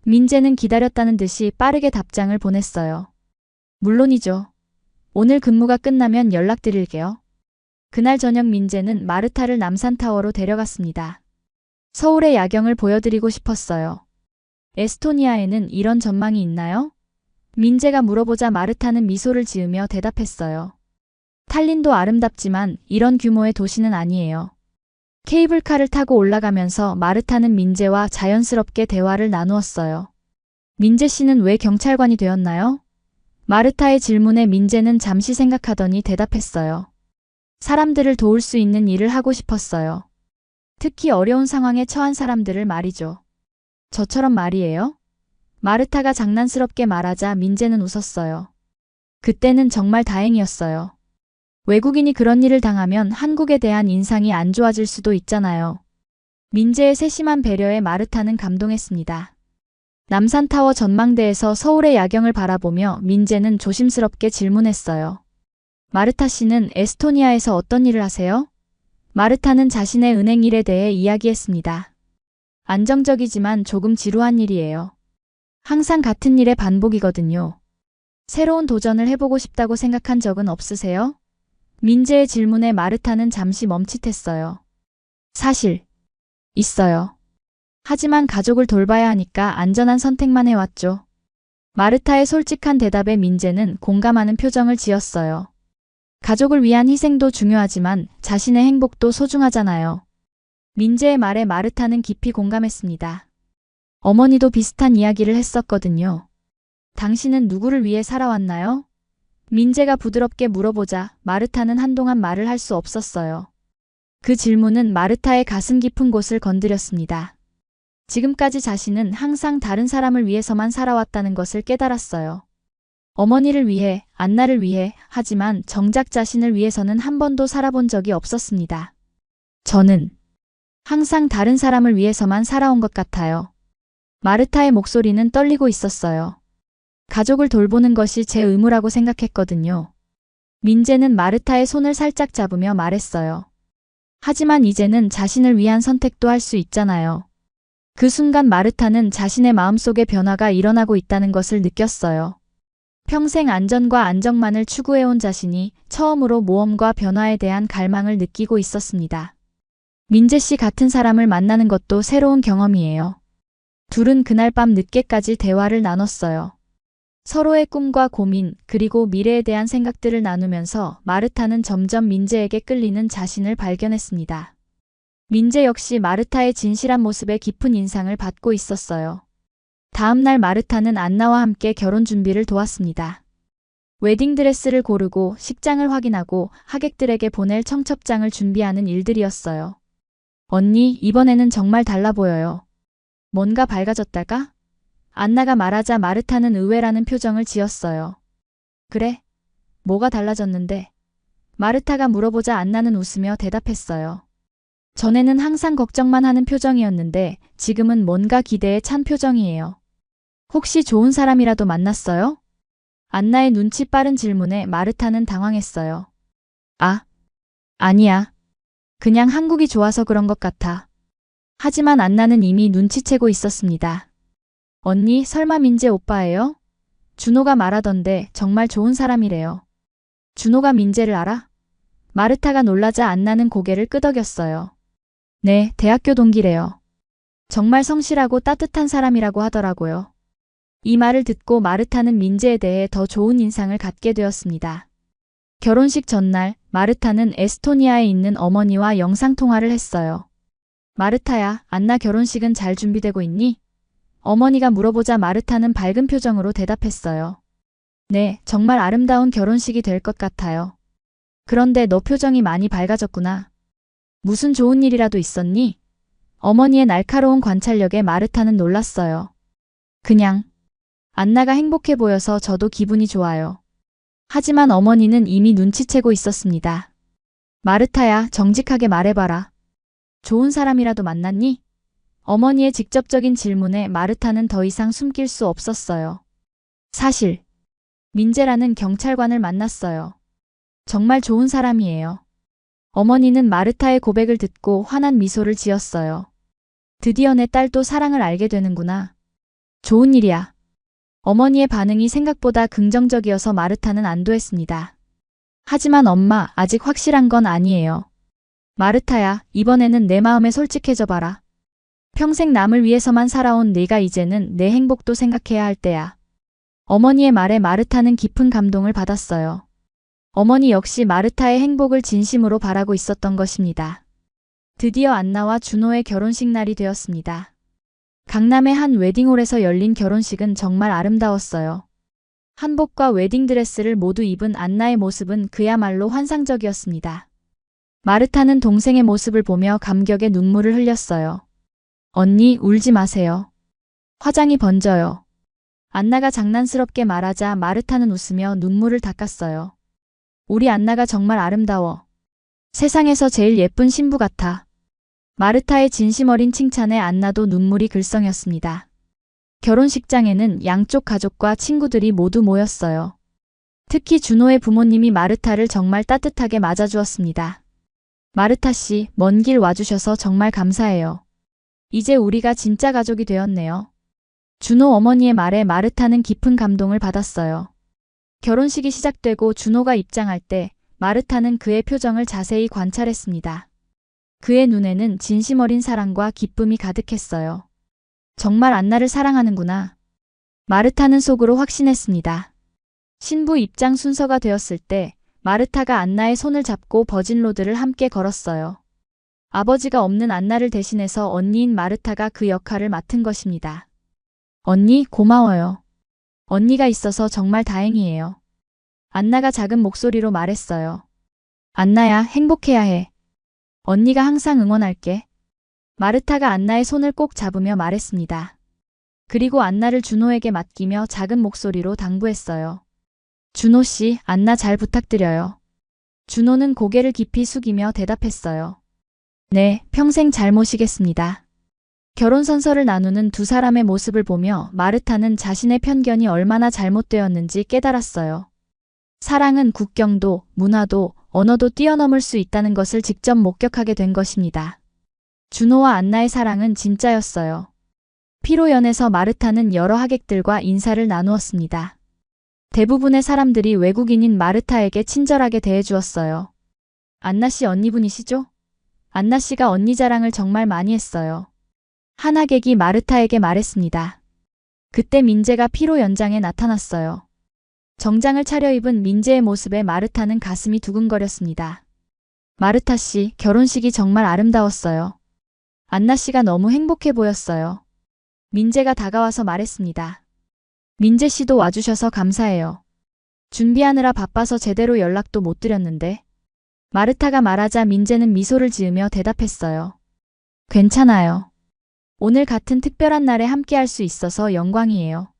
민재는 기다렸다는 듯이 빠르게 답장을 보냈어요. 물론이죠. 오늘 근무가 끝나면 연락드릴게요. 그날 저녁 민재는 마르타를 남산타워로 데려갔습니다. 서울의 야경을 보여드리고 싶었어요. 에스토니아에는 이런 전망이 있나요? 민재가 물어보자 마르타는 미소를 지으며 대답했어요. 탈린도 아름답지만 이런 규모의 도시는 아니에요. 케이블카를 타고 올라가면서 마르타는 민재와 자연스럽게 대화를 나누었어요. 민재 씨는 왜 경찰관이 되었나요? 마르타의 질문에 민재는 잠시 생각하더니 대답했어요. 사람들을 도울 수 있는 일을 하고 싶었어요. 특히 어려운 상황에 처한 사람들을 말이죠. 저처럼 말이에요? 마르타가 장난스럽게 말하자 민재는 웃었어요. 그때는 정말 다행이었어요. 외국인이 그런 일을 당하면 한국에 대한 인상이 안 좋아질 수도 있잖아요. 민재의 세심한 배려에 마르타는 감동했습니다. 남산타워 전망대에서 서울의 야경을 바라보며 민재는 조심스럽게 질문했어요. 마르타 씨는 에스토니아에서 어떤 일을 하세요? 마르타는 자신의 은행 일에 대해 이야기했습니다. 안정적이지만 조금 지루한 일이에요. 항상 같은 일의 반복이거든요. 새로운 도전을 해보고 싶다고 생각한 적은 없으세요? 민재의 질문에 마르타는 잠시 멈칫했어요. 사실 있어요. 하지만 가족을 돌봐야 하니까 안전한 선택만 해왔죠. 마르타의 솔직한 대답에 민재는 공감하는 표정을 지었어요. 가족을 위한 희생도 중요하지만 자신의 행복도 소중하잖아요. 민재의 말에 마르타는 깊이 공감했습니다. 어머니도 비슷한 이야기를 했었거든요. 당신은 누구를 위해 살아왔나요? 민재가 부드럽게 물어보자 마르타는 한동안 말을 할 수 없었어요. 그 질문은 마르타의 가슴 깊은 곳을 건드렸습니다. 지금까지 자신은 항상 다른 사람을 위해서만 살아왔다는 것을 깨달았어요. 어머니를 위해, 안나를 위해, 하지만 정작 자신을 위해서는 한 번도 살아본 적이 없었습니다. 저는 항상 다른 사람을 위해서만 살아온 것 같아요. 마르타의 목소리는 떨리고 있었어요. 가족을 돌보는 것이 제 의무라고 생각했거든요. 민재는 마르타의 손을 살짝 잡으며 말했어요. 하지만 이제는 자신을 위한 선택도 할 수 있잖아요. 그 순간 마르타는 자신의 마음속에 변화가 일어나고 있다는 것을 느꼈어요. 평생 안전과 안정만을 추구해온 자신이 처음으로 모험과 변화에 대한 갈망을 느끼고 있었습니다. 민재 씨 같은 사람을 만나는 것도 새로운 경험이에요. 둘은 그날 밤 늦게까지 대화를 나눴어요. 서로의 꿈과 고민, 그리고 미래에 대한 생각들을 나누면서 마르타는 점점 민재에게 끌리는 자신을 발견했습니다. 민재 역시 마르타의 진실한 모습에 깊은 인상을 받고 있었어요. 다음 날 마르타는 안나와 함께 결혼 준비를 도왔습니다. 웨딩드레스를 고르고 식장을 확인하고 하객들에게 보낼 청첩장을 준비하는 일들이었어요. 언니, 이번에는 정말 달라 보여요. 뭔가 밝아졌달까? 안나가 말하자 마르타는 의외라는 표정을 지었어요. 그래? 뭐가 달라졌는데? 마르타가 물어보자 안나는 웃으며 대답했어요. 전에는 항상 걱정만 하는 표정이었는데 지금은 뭔가 기대에 찬 표정이에요. 혹시 좋은 사람이라도 만났어요? 안나의 눈치 빠른 질문에 마르타는 당황했어요. 아, 아니야. 그냥 한국이 좋아서 그런 것 같아. 하지만 안나는 이미 눈치채고 있었습니다. 언니, 설마 민재 오빠예요? 준호가 말하던데 정말 좋은 사람이래요. 준호가 민재를 알아? 마르타가 놀라자 안나는 고개를 끄덕였어요. 네, 대학교 동기래요. 정말 성실하고 따뜻한 사람이라고 하더라고요. 이 말을 듣고 마르타는 민재에 대해 더 좋은 인상을 갖게 되었습니다. 결혼식 전날 마르타는 에스토니아에 있는 어머니와 영상통화를 했어요. 마르타야, 안나 결혼식은 잘 준비되고 있니? 어머니가 물어보자 마르타는 밝은 표정으로 대답했어요. 네, 정말 아름다운 결혼식이 될 것 같아요. 그런데 너 표정이 많이 밝아졌구나. 무슨 좋은 일이라도 있었니? 어머니의 날카로운 관찰력에 마르타는 놀랐어요. 그냥 안나가 행복해 보여서 저도 기분이 좋아요. 하지만 어머니는 이미 눈치채고 있었습니다. 마르타야, 정직하게 말해봐라. 좋은 사람이라도 만났니? 어머니의 직접적인 질문에 마르타는 더 이상 숨길 수 없었어요. 사실 민재라는 경찰관을 만났어요. 정말 좋은 사람이에요. 어머니는 마르타의 고백을 듣고 환한 미소를 지었어요. 드디어 내 딸도 사랑을 알게 되는구나. 좋은 일이야. 어머니의 반응이 생각보다 긍정적이어서 마르타는 안도했습니다. 하지만 엄마, 아직 확실한 건 아니에요. 마르타야, 이번에는 내 마음에 솔직해져 봐라. 평생 남을 위해서만 살아온 네가 이제는 내 행복도 생각해야 할 때야. 어머니의 말에 마르타는 깊은 감동을 받았어요. 어머니 역시 마르타의 행복을 진심으로 바라고 있었던 것입니다. 드디어 안나와 준호의 결혼식 날이 되었습니다. 강남의 한 웨딩홀에서 열린 결혼식은 정말 아름다웠어요. 한복과 웨딩드레스를 모두 입은 안나의 모습은 그야말로 환상적이었습니다. 마르타는 동생의 모습을 보며 감격의 눈물을 흘렸어요. 언니, 울지 마세요. 화장이 번져요. 안나가 장난스럽게 말하자 마르타는 웃으며 눈물을 닦았어요. 우리 안나가 정말 아름다워. 세상에서 제일 예쁜 신부 같아. 마르타의 진심 어린 칭찬에 안나도 눈물이 글썽였습니다. 결혼식장에는 양쪽 가족과 친구들이 모두 모였어요. 특히 준호의 부모님이 마르타를 정말 따뜻하게 맞아주었습니다. 마르타 씨, 먼 길 와주셔서 정말 감사해요. 이제 우리가 진짜 가족이 되었네요. 준호 어머니의 말에 마르타는 깊은 감동을 받았어요. 결혼식이 시작되고 준호가 입장할 때 마르타는 그의 표정을 자세히 관찰했습니다. 그의 눈에는 진심 어린 사랑과 기쁨이 가득했어요. 정말 안나를 사랑하는구나. 마르타는 속으로 확신했습니다. 신부 입장 순서가 되었을 때 마르타가 안나의 손을 잡고 버진로드를 함께 걸었어요. 아버지가 없는 안나를 대신해서 언니인 마르타가 그 역할을 맡은 것입니다. 언니, 고마워요. 언니가 있어서 정말 다행이에요. 안나가 작은 목소리로 말했어요. 안나야, 행복해야 해. 언니가 항상 응원할게. 마르타가 안나의 손을 꼭 잡으며 말했습니다. 그리고 안나를 준호에게 맡기며 작은 목소리로 당부했어요. 준호 씨, 안나 잘 부탁드려요. 준호는 고개를 깊이 숙이며 대답했어요. 네, 평생 잘 모시겠습니다. 결혼 선서를 나누는 두 사람의 모습을 보며 마르타는 자신의 편견이 얼마나 잘못되었는지 깨달았어요. 사랑은 국경도, 문화도, 언어도 뛰어넘을 수 있다는 것을 직접 목격하게 된 것입니다. 준호와 안나의 사랑은 진짜였어요. 피로연에서 마르타는 여러 하객들과 인사를 나누었습니다. 대부분의 사람들이 외국인인 마르타에게 친절하게 대해주었어요. 안나 씨 언니분이시죠? 안나 씨가 언니 자랑을 정말 많이 했어요. 하나객이 마르타에게 말했습니다. 그때 민재가 피로 연장에 나타났어요. 정장을 차려입은 민재의 모습에 마르타는 가슴이 두근거렸습니다. 마르타 씨, 결혼식이 정말 아름다웠어요. 안나 씨가 너무 행복해 보였어요. 민재가 다가와서 말했습니다. 민재 씨도 와주셔서 감사해요. 준비하느라 바빠서 제대로 연락도 못 드렸는데. 마르타가 말하자 민재는 미소를 지으며 대답했어요. 괜찮아요. 오늘 같은 특별한 날에 함께할 수 있어서 영광이에요.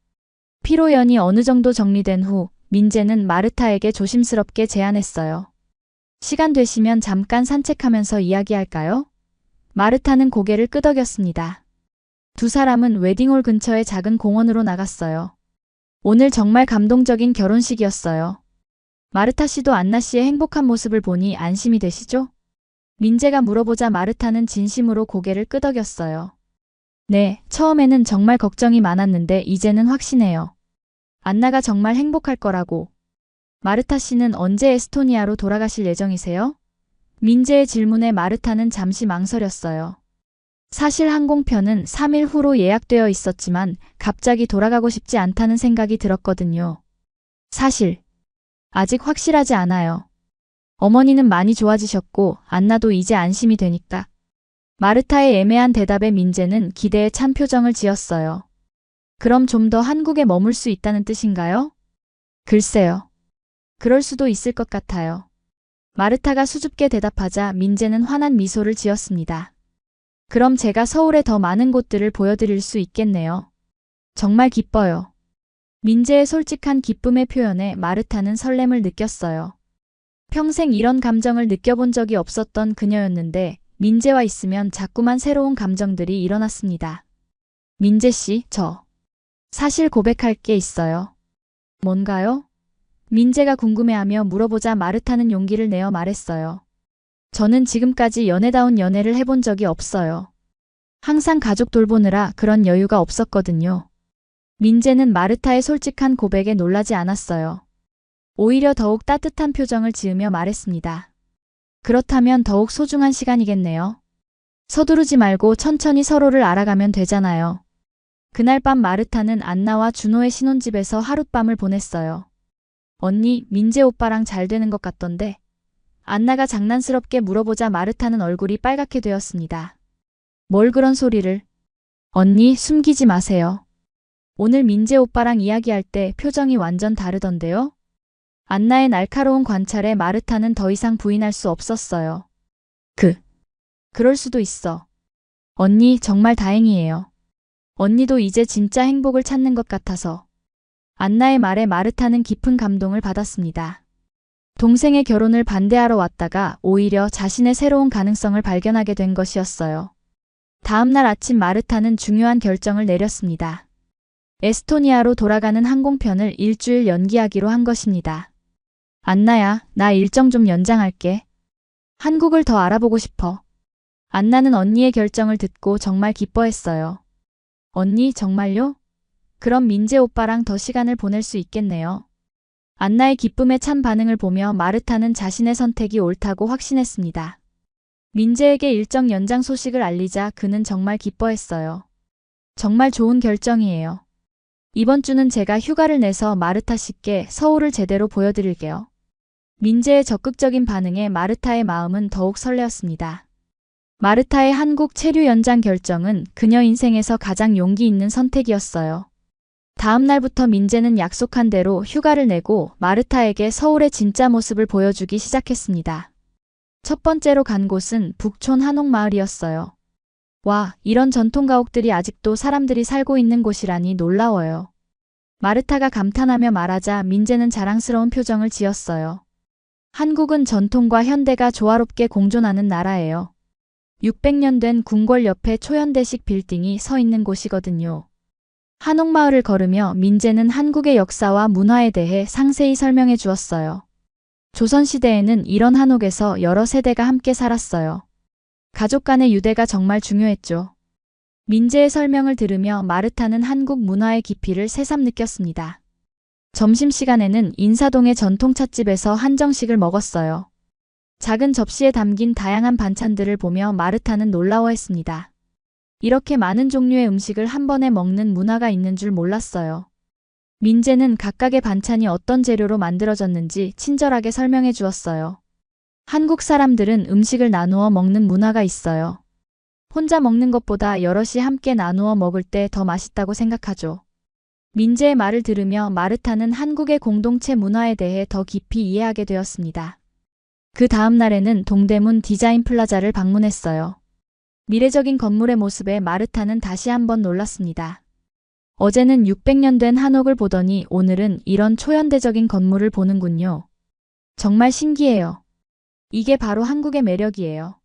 피로연이 어느 정도 정리된 후 민재는 마르타에게 조심스럽게 제안했어요. 시간 되시면 잠깐 산책하면서 이야기할까요? 마르타는 고개를 끄덕였습니다. 두 사람은 웨딩홀 근처의 작은 공원으로 나갔어요. 오늘 정말 감동적인 결혼식이었어요. 마르타 씨도 안나 씨의 행복한 모습을 보니 안심이 되시죠? 민재가 물어보자 마르타는 진심으로 고개를 끄덕였어요. 네, 처음에는 정말 걱정이 많았는데 이제는 확신해요. 안나가 정말 행복할 거라고. 마르타 씨는 언제 에스토니아로 돌아가실 예정이세요? 민재의 질문에 마르타는 잠시 망설였어요. 사실 항공편은 3일 후로 예약되어 있었지만 갑자기 돌아가고 싶지 않다는 생각이 들었거든요. 사실 아직 확실하지 않아요. 어머니는 많이 좋아지셨고 안나도 이제 안심이 되니까. 마르타의 애매한 대답에 민재는 기대에 찬 표정을 지었어요. 그럼 좀 더 한국에 머물 수 있다는 뜻인가요? 글쎄요. 그럴 수도 있을 것 같아요. 마르타가 수줍게 대답하자 민재는 환한 미소를 지었습니다. 그럼 제가 서울에 더 많은 곳들을 보여드릴 수 있겠네요. 정말 기뻐요. 민재의 솔직한 기쁨의 표현에 마르타는 설렘을 느꼈어요. 평생 이런 감정을 느껴본 적이 없었던 그녀였는데 민재와 있으면 자꾸만 새로운 감정들이 일어났습니다. 민재 씨, 저 사실 고백할 게 있어요. 뭔가요? 민재가 궁금해하며 물어보자 마르타는 용기를 내어 말했어요. 저는 지금까지 연애다운 연애를 해본 적이 없어요. 항상 가족 돌보느라 그런 여유가 없었거든요. 민재는 마르타의 솔직한 고백에 놀라지 않았어요. 오히려 더욱 따뜻한 표정을 지으며 말했습니다. 그렇다면 더욱 소중한 시간이겠네요. 서두르지 말고 천천히 서로를 알아가면 되잖아요. 그날 밤 마르타는 안나와 준호의 신혼집에서 하룻밤을 보냈어요. 언니, 민재 오빠랑 잘 되는 것 같던데. 안나가 장난스럽게 물어보자 마르타는 얼굴이 빨갛게 되었습니다. 뭘 그런 소리를. 언니, 숨기지 마세요. 오늘 민재 오빠랑 이야기할 때 표정이 완전 다르던데요? 안나의 날카로운 관찰에 마르타는 더 이상 부인할 수 없었어요. 그럴 수도 있어. 언니, 정말 다행이에요. 언니도 이제 진짜 행복을 찾는 것 같아서. 안나의 말에 마르타는 깊은 감동을 받았습니다. 동생의 결혼을 반대하러 왔다가 오히려 자신의 새로운 가능성을 발견하게 된 것이었어요. 다음 날 아침 마르타는 중요한 결정을 내렸습니다. 에스토니아로 돌아가는 항공편을 일주일 연기하기로 한 것입니다. 안나야, 나 일정 좀 연장할게. 한국을 더 알아보고 싶어. 안나는 언니의 결정을 듣고 정말 기뻐했어요. 언니, 정말요? 그럼 민재 오빠랑 더 시간을 보낼 수 있겠네요. 안나의 기쁨에 찬 반응을 보며 마르타는 자신의 선택이 옳다고 확신했습니다. 민재에게 일정 연장 소식을 알리자 그는 정말 기뻐했어요. 정말 좋은 결정이에요. 이번 주는 제가 휴가를 내서 마르타 씨께 서울을 제대로 보여드릴게요. 민재의 적극적인 반응에 마르타의 마음은 더욱 설레었습니다. 마르타의 한국 체류 연장 결정은 그녀 인생에서 가장 용기 있는 선택이었어요. 다음 날부터 민재는 약속한 대로 휴가를 내고 마르타에게 서울의 진짜 모습을 보여주기 시작했습니다. 첫 번째로 간 곳은 북촌 한옥마을이었어요. 와, 이런 전통 가옥들이 아직도 사람들이 살고 있는 곳이라니 놀라워요. 마르타가 감탄하며 말하자 민재는 자랑스러운 표정을 지었어요. 한국은 전통과 현대가 조화롭게 공존하는 나라예요. 600년 된 궁궐 옆에 초현대식 빌딩이 서 있는 곳이거든요. 한옥마을을 걸으며 민재는 한국의 역사와 문화에 대해 상세히 설명해 주었어요. 조선시대에는 이런 한옥에서 여러 세대가 함께 살았어요. 가족 간의 유대가 정말 중요했죠. 민재의 설명을 들으며 마르타는 한국 문화의 깊이를 새삼 느꼈습니다. 점심시간에는 인사동의 전통찻집에서 한정식을 먹었어요. 작은 접시에 담긴 다양한 반찬들을 보며 마르타는 놀라워했습니다. 이렇게 많은 종류의 음식을 한 번에 먹는 문화가 있는 줄 몰랐어요. 민재는 각각의 반찬이 어떤 재료로 만들어졌는지 친절하게 설명해 주었어요. 한국 사람들은 음식을 나누어 먹는 문화가 있어요. 혼자 먹는 것보다 여럿이 함께 나누어 먹을 때 더 맛있다고 생각하죠. 민재의 말을 들으며 마르타는 한국의 공동체 문화에 대해 더 깊이 이해하게 되었습니다. 그 다음 날에는 동대문 디자인 플라자를 방문했어요. 미래적인 건물의 모습에 마르타는 다시 한번 놀랐습니다. 어제는 600년 된 한옥을 보더니 오늘은 이런 초현대적인 건물을 보는군요. 정말 신기해요. 이게 바로 한국의 매력이에요.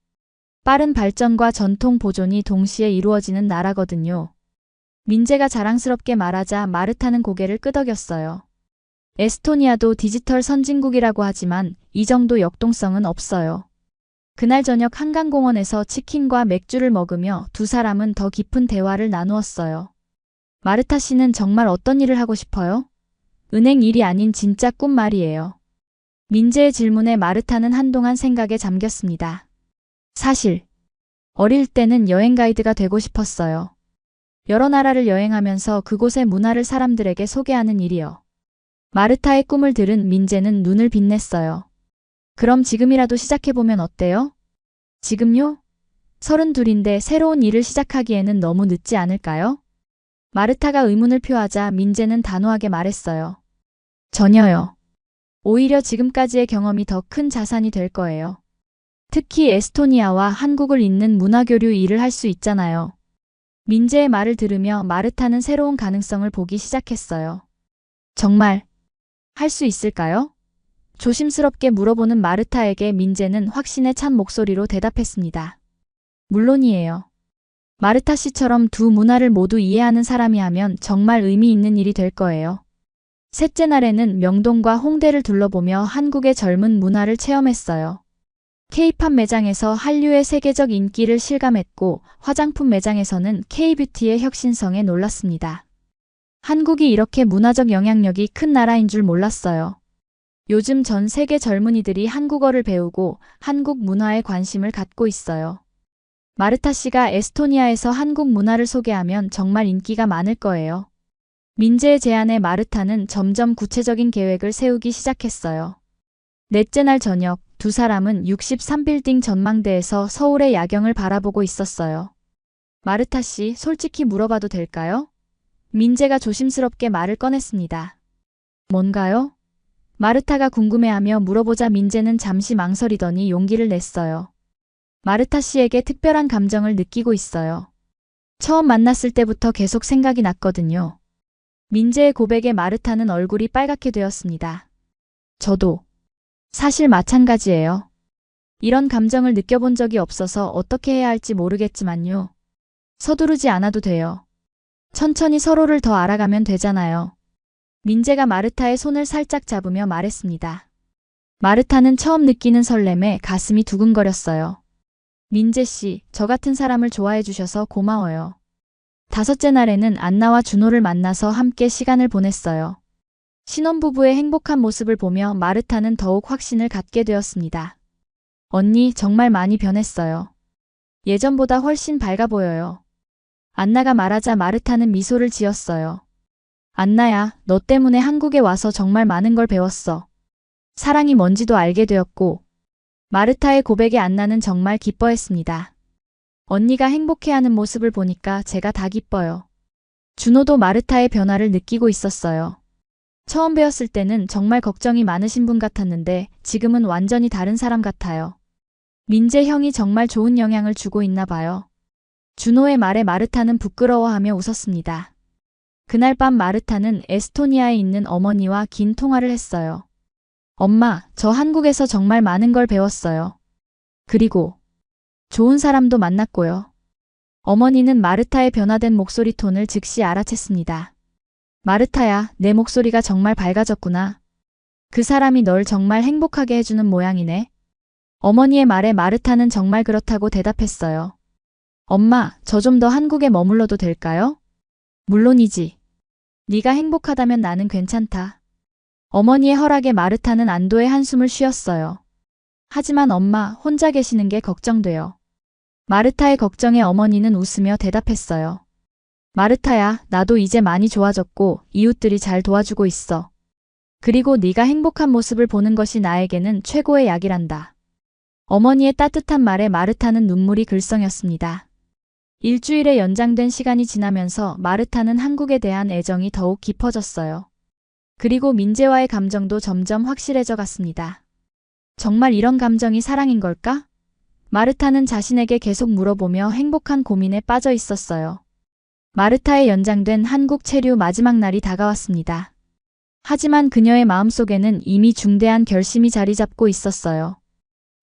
빠른 발전과 전통 보존이 동시에 이루어지는 나라거든요. 민재가 자랑스럽게 말하자 마르타는 고개를 끄덕였어요. 에스토니아도 디지털 선진국이라고 하지만 이 정도 역동성은 없어요. 그날 저녁 한강공원에서 치킨과 맥주를 먹으며 두 사람은 더 깊은 대화를 나누었어요. 마르타 씨는 정말 어떤 일을 하고 싶어요? 은행 일이 아닌 진짜 꿈 말이에요. 민재의 질문에 마르타는 한동안 생각에 잠겼습니다. 사실 어릴 때는 여행 가이드가 되고 싶었어요. 여러 나라를 여행하면서 그곳의 문화를 사람들에게 소개하는 일이요. 마르타의 꿈을 들은 민재는 눈을 빛냈어요. 그럼 지금이라도 시작해보면 어때요? 지금요? 32인데 새로운 일을 시작하기에는 너무 늦지 않을까요? 마르타가 의문을 표하자 민재는 단호하게 말했어요. 전혀요. 오히려 지금까지의 경험이 더 큰 자산이 될 거예요. 특히 에스토니아와 한국을 잇는 문화교류 일을 할 수 있잖아요. 민재의 말을 들으며 마르타는 새로운 가능성을 보기 시작했어요. 정말 할 수 있을까요? 조심스럽게 물어보는 마르타에게 민재는 확신에 찬 목소리로 대답했습니다. 물론이에요. 마르타 씨처럼 두 문화를 모두 이해하는 사람이 하면 정말 의미 있는 일이 될 거예요. 셋째 날에는 명동과 홍대를 둘러보며 한국의 젊은 문화를 체험했어요. K-팝 매장에서 한류의 세계적 인기를 실감했고 화장품 매장에서는 K-뷰티의 혁신성에 놀랐습니다. 한국이 이렇게 문화적 영향력이 큰 나라인 줄 몰랐어요. 요즘 전 세계 젊은이들이 한국어를 배우고 한국 문화에 관심을 갖고 있어요. 마르타 씨가 에스토니아에서 한국 문화를 소개하면 정말 인기가 많을 거예요. 민재의 제안에 마르타는 점점 구체적인 계획을 세우기 시작했어요. 넷째 날 저녁, 두 사람은 63빌딩 전망대에서 서울의 야경을 바라보고 있었어요. 마르타 씨, 솔직히 물어봐도 될까요? 민재가 조심스럽게 말을 꺼냈습니다. 뭔가요? 마르타가 궁금해하며 물어보자 민재는 잠시 망설이더니 용기를 냈어요. 마르타 씨에게 특별한 감정을 느끼고 있어요. 처음 만났을 때부터 계속 생각이 났거든요. 민재의 고백에 마르타는 얼굴이 빨갛게 되었습니다. 저도 사실 마찬가지예요. 이런 감정을 느껴본 적이 없어서 어떻게 해야 할지 모르겠지만요. 서두르지 않아도 돼요. 천천히 서로를 더 알아가면 되잖아요. 민재가 마르타의 손을 살짝 잡으며 말했습니다. 마르타는 처음 느끼는 설렘에 가슴이 두근거렸어요. 민재 씨, 저 같은 사람을 좋아해 주셔서 고마워요. 다섯째 날에는 안나와 준호를 만나서 함께 시간을 보냈어요. 신혼부부의 행복한 모습을 보며 마르타는 더욱 확신을 갖게 되었습니다. 언니, 정말 많이 변했어요. 예전보다 훨씬 밝아 보여요. 안나가 말하자 마르타는 미소를 지었어요. 안나야, 너 때문에 한국에 와서 정말 많은 걸 배웠어. 사랑이 뭔지도 알게 되었고. 마르타의 고백에 안나는 정말 기뻐했습니다. 언니가 행복해하는 모습을 보니까 제가 다 기뻐요. 준호도 마르타의 변화를 느끼고 있었어요. 처음 뵈었을 때는 정말 걱정이 많으신 분 같았는데 지금은 완전히 다른 사람 같아요. 민재 형이 정말 좋은 영향을 주고 있나 봐요. 준호의 말에 마르타는 부끄러워하며 웃었습니다. 그날 밤 마르타는 에스토니아에 있는 어머니와 긴 통화를 했어요. 엄마, 저 한국에서 정말 많은 걸 배웠어요. 그리고 좋은 사람도 만났고요. 어머니는 마르타의 변화된 목소리 톤을 즉시 알아챘습니다. 마르타야, 내 목소리가 정말 밝아졌구나. 그 사람이 널 정말 행복하게 해주는 모양이네. 어머니의 말에 마르타는 정말 그렇다고 대답했어요. 엄마, 저 좀 더 한국에 머물러도 될까요? 물론이지. 네가 행복하다면 나는 괜찮다. 어머니의 허락에 마르타는 안도의 한숨을 쉬었어요. 하지만 엄마, 혼자 계시는 게 걱정돼요. 마르타의 걱정에 어머니는 웃으며 대답했어요. 마르타야, 나도 이제 많이 좋아졌고 이웃들이 잘 도와주고 있어. 그리고 네가 행복한 모습을 보는 것이 나에게는 최고의 약이란다. 어머니의 따뜻한 말에 마르타는 눈물이 글썽였습니다. 일주일의 연장된 시간이 지나면서 마르타는 한국에 대한 애정이 더욱 깊어졌어요. 그리고 민재와의 감정도 점점 확실해져 갔습니다. 정말 이런 감정이 사랑인 걸까? 마르타는 자신에게 계속 물어보며 행복한 고민에 빠져 있었어요. 마르타의 연장된 한국 체류 마지막 날이 다가왔습니다. 하지만 그녀의 마음속에는 이미 중대한 결심이 자리 잡고 있었어요.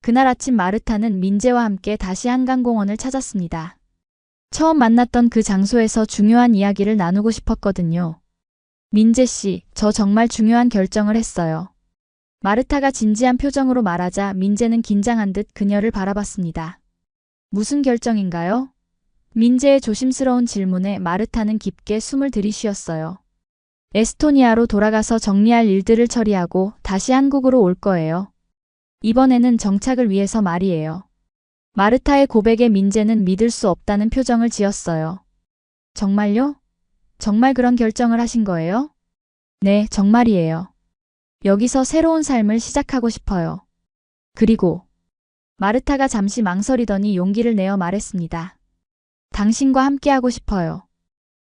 그날 아침 마르타는 민재와 함께 다시 한강공원을 찾았습니다. 처음 만났던 그 장소에서 중요한 이야기를 나누고 싶었거든요. 민재 씨, 저 정말 중요한 결정을 했어요. 마르타가 진지한 표정으로 말하자 민재는 긴장한 듯 그녀를 바라봤습니다. 무슨 결정인가요? 민재의 조심스러운 질문에 마르타는 깊게 숨을 들이쉬었어요. 에스토니아로 돌아가서 정리할 일들을 처리하고 다시 한국으로 올 거예요. 이번에는 정착을 위해서 말이에요. 마르타의 고백에 민재는 믿을 수 없다는 표정을 지었어요. 정말요? 정말 그런 결정을 하신 거예요? 네, 정말이에요. 여기서 새로운 삶을 시작하고 싶어요. 그리고 마르타가 잠시 망설이더니 용기를 내어 말했습니다. 당신과 함께하고 싶어요.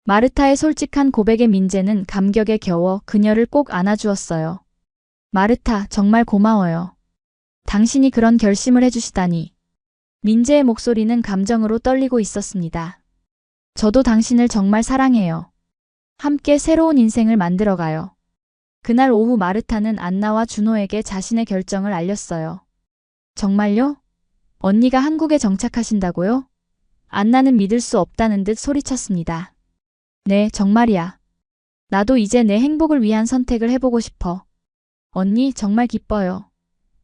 마르타의 솔직한 고백에 민재는 감격에 겨워 그녀를 꼭 안아주었어요. 마르타, 정말 고마워요. 당신이 그런 결심을 해주시다니. 민재의 목소리는 감정으로 떨리고 있었습니다. 저도 당신을 정말 사랑해요. 함께 새로운 인생을 만들어가요. 그날 오후 마르타는 안나와 준호에게 자신의 결정을 알렸어요. 정말요? 언니가 한국에 정착하신다고요? 안나는 믿을 수 없다는 듯 소리쳤습니다. 네, 정말이야. 나도 이제 내 행복을 위한 선택을 해보고 싶어. 언니, 정말 기뻐요.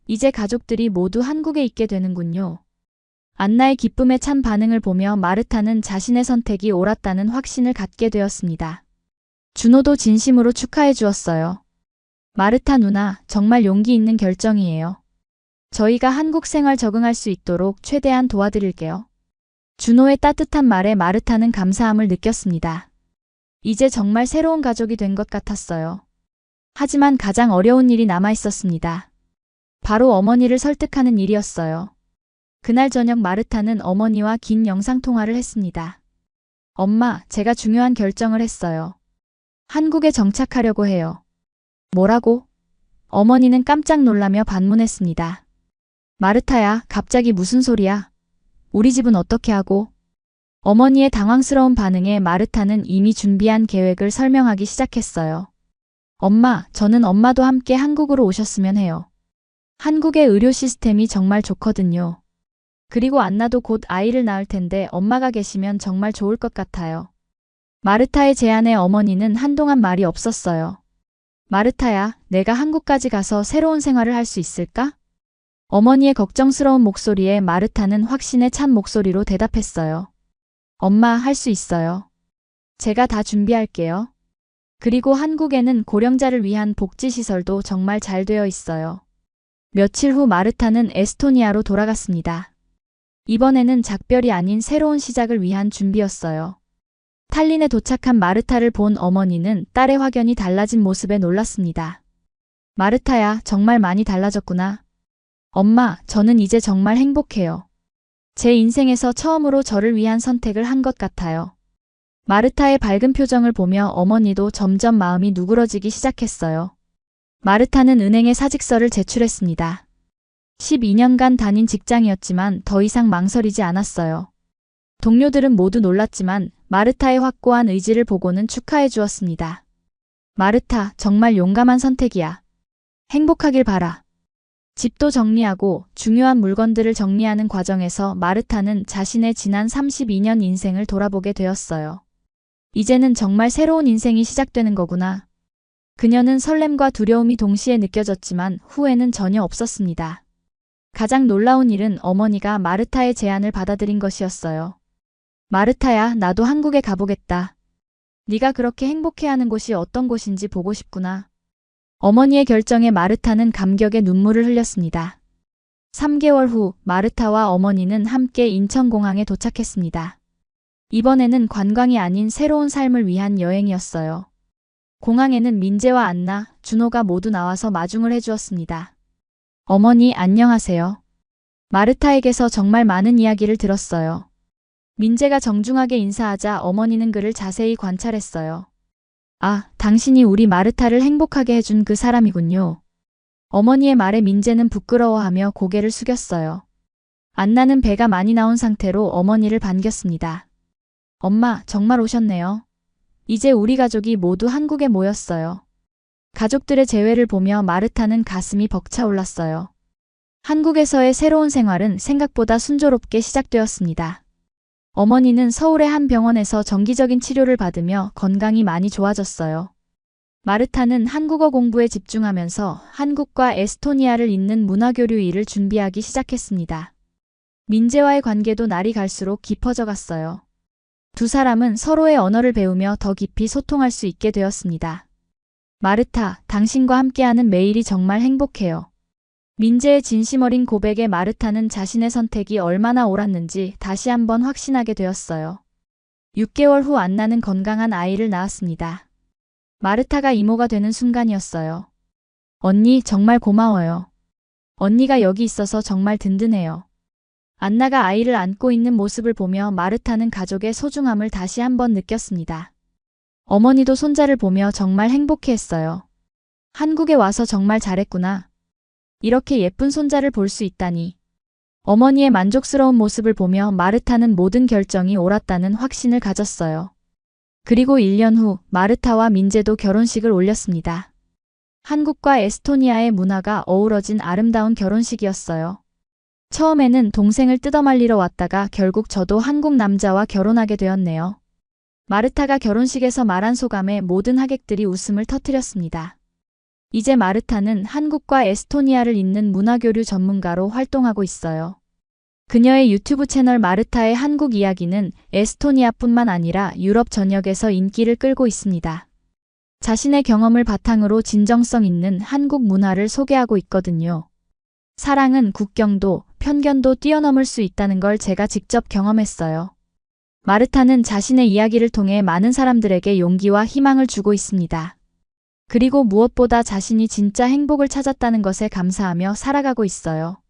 이제 가족들이 모두 한국에 있게 되는군요. 안나의 기쁨에 찬 반응을 보며 마르타는 자신의 선택이 옳았다는 확신을 갖게 되었습니다. 준호도 진심으로 축하해 주었어요. 마르타 누나, 정말 용기 있는 결정이에요. 저희가 한국 생활 적응할 수 있도록 최대한 도와드릴게요. 준호의 따뜻한 말에 마르타는 감사함을 느꼈습니다. 이제 정말 새로운 가족이 된 것 같았어요. 하지만 가장 어려운 일이 남아 있었습니다. 바로 어머니를 설득하는 일이었어요. 그날 저녁 마르타는 어머니와 긴 영상통화를 했습니다. 엄마, 제가 중요한 결정을 했어요. 한국에 정착하려고 해요. 뭐라고? 어머니는 깜짝 놀라며 반문했습니다. 마르타야, 갑자기 무슨 소리야? 우리 집은 어떻게 하고? 어머니의 당황스러운 반응에 마르타는 이미 준비한 계획을 설명하기 시작했어요. 엄마, 저는 엄마도 함께 한국으로 오셨으면 해요. 한국의 의료 시스템이 정말 좋거든요. 그리고 안나도 곧 아이를 낳을 텐데 엄마가 계시면 정말 좋을 것 같아요. 마르타의 제안에 어머니는 한동안 말이 없었어요. 마르타야, 내가 한국까지 가서 새로운 생활을 할 수 있을까? 어머니의 걱정스러운 목소리에 마르타는 확신에 찬 목소리로 대답했어요. 엄마, 할 수 있어요. 제가 다 준비할게요. 그리고 한국에는 고령자를 위한 복지시설도 정말 잘 되어 있어요. 며칠 후 마르타는 에스토니아로 돌아갔습니다. 이번에는 작별이 아닌 새로운 시작을 위한 준비였어요. 탈린에 도착한 마르타를 본 어머니는 딸의 확연히 달라진 모습에 놀랐습니다. 마르타야, 정말 많이 달라졌구나. 엄마, 저는 이제 정말 행복해요. 제 인생에서 처음으로 저를 위한 선택을 한 것 같아요. 마르타의 밝은 표정을 보며 어머니도 점점 마음이 누그러지기 시작했어요. 마르타는 은행에 사직서를 제출했습니다. 12년간 다닌 직장이었지만 더 이상 망설이지 않았어요. 동료들은 모두 놀랐지만 마르타의 확고한 의지를 보고는 축하해 주었습니다. 마르타, 정말 용감한 선택이야. 행복하길 바라. 집도 정리하고 중요한 물건들을 정리하는 과정에서 마르타는 자신의 지난 32년 인생을 돌아보게 되었어요. 이제는 정말 새로운 인생이 시작되는 거구나. 그녀는 설렘과 두려움이 동시에 느껴졌지만 후회는 전혀 없었습니다. 가장 놀라운 일은 어머니가 마르타의 제안을 받아들인 것이었어요. 마르타야, 나도 한국에 가보겠다. 네가 그렇게 행복해하는 곳이 어떤 곳인지 보고 싶구나. 어머니의 결정에 마르타는 감격의 눈물을 흘렸습니다. 3개월 후 마르타와 어머니는 함께 인천공항에 도착했습니다. 이번에는 관광이 아닌 새로운 삶을 위한 여행이었어요. 공항에는 민재와 안나, 준호가 모두 나와서 마중을 해주었습니다. 어머니 안녕하세요. 마르타에게서 정말 많은 이야기를 들었어요. 민재가 정중하게 인사하자 어머니는 그를 자세히 관찰했어요. 아, 당신이 우리 마르타를 행복하게 해준 그 사람이군요. 어머니의 말에 민재는 부끄러워하며 고개를 숙였어요. 안나는 배가 많이 나온 상태로 어머니를 반겼습니다. 엄마, 정말 오셨네요. 이제 우리 가족이 모두 한국에 모였어요. 가족들의 재회를 보며 마르타는 가슴이 벅차올랐어요. 한국에서의 새로운 생활은 생각보다 순조롭게 시작되었습니다. 어머니는 서울의 한 병원에서 정기적인 치료를 받으며 건강이 많이 좋아졌어요. 마르타는 한국어 공부에 집중하면서 한국과 에스토니아를 잇는 문화교류 일을 준비하기 시작했습니다. 민재와의 관계도 날이 갈수록 깊어져 갔어요. 두 사람은 서로의 언어를 배우며 더 깊이 소통할 수 있게 되었습니다. 마르타, 당신과 함께하는 매일이 정말 행복해요. 민재의 진심 어린 고백에 마르타는 자신의 선택이 얼마나 옳았는지 다시 한번 확신하게 되었어요. 6개월 후 안나는 건강한 아이를 낳았습니다. 마르타가 이모가 되는 순간이었어요. 언니, 정말 고마워요. 언니가 여기 있어서 정말 든든해요. 안나가 아이를 안고 있는 모습을 보며 마르타는 가족의 소중함을 다시 한번 느꼈습니다. 어머니도 손자를 보며 정말 행복해했어요. 한국에 와서 정말 잘했구나. 이렇게 예쁜 손자를 볼 수 있다니. 어머니의 만족스러운 모습을 보며 마르타는 모든 결정이 옳았다는 확신을 가졌어요. 그리고 1년 후 마르타와 민재도 결혼식을 올렸습니다. 한국과 에스토니아의 문화가 어우러진 아름다운 결혼식이었어요. 처음에는 동생을 뜯어말리러 왔다가 결국 저도 한국 남자와 결혼하게 되었네요. 마르타가 결혼식에서 말한 소감에 모든 하객들이 웃음을 터뜨렸습니다. 이제 마르타는 한국과 에스토니아를 잇는 문화교류 전문가로 활동하고 있어요. 그녀의 유튜브 채널 마르타의 한국 이야기는 에스토니아뿐만 아니라 유럽 전역에서 인기를 끌고 있습니다. 자신의 경험을 바탕으로 진정성 있는 한국 문화를 소개하고 있거든요. 사랑은 국경도, 편견도 뛰어넘을 수 있다는 걸 제가 직접 경험했어요. 마르타는 자신의 이야기를 통해 많은 사람들에게 용기와 희망을 주고 있습니다. 그리고 무엇보다 자신이 진짜 행복을 찾았다는 것에 감사하며 살아가고 있어요.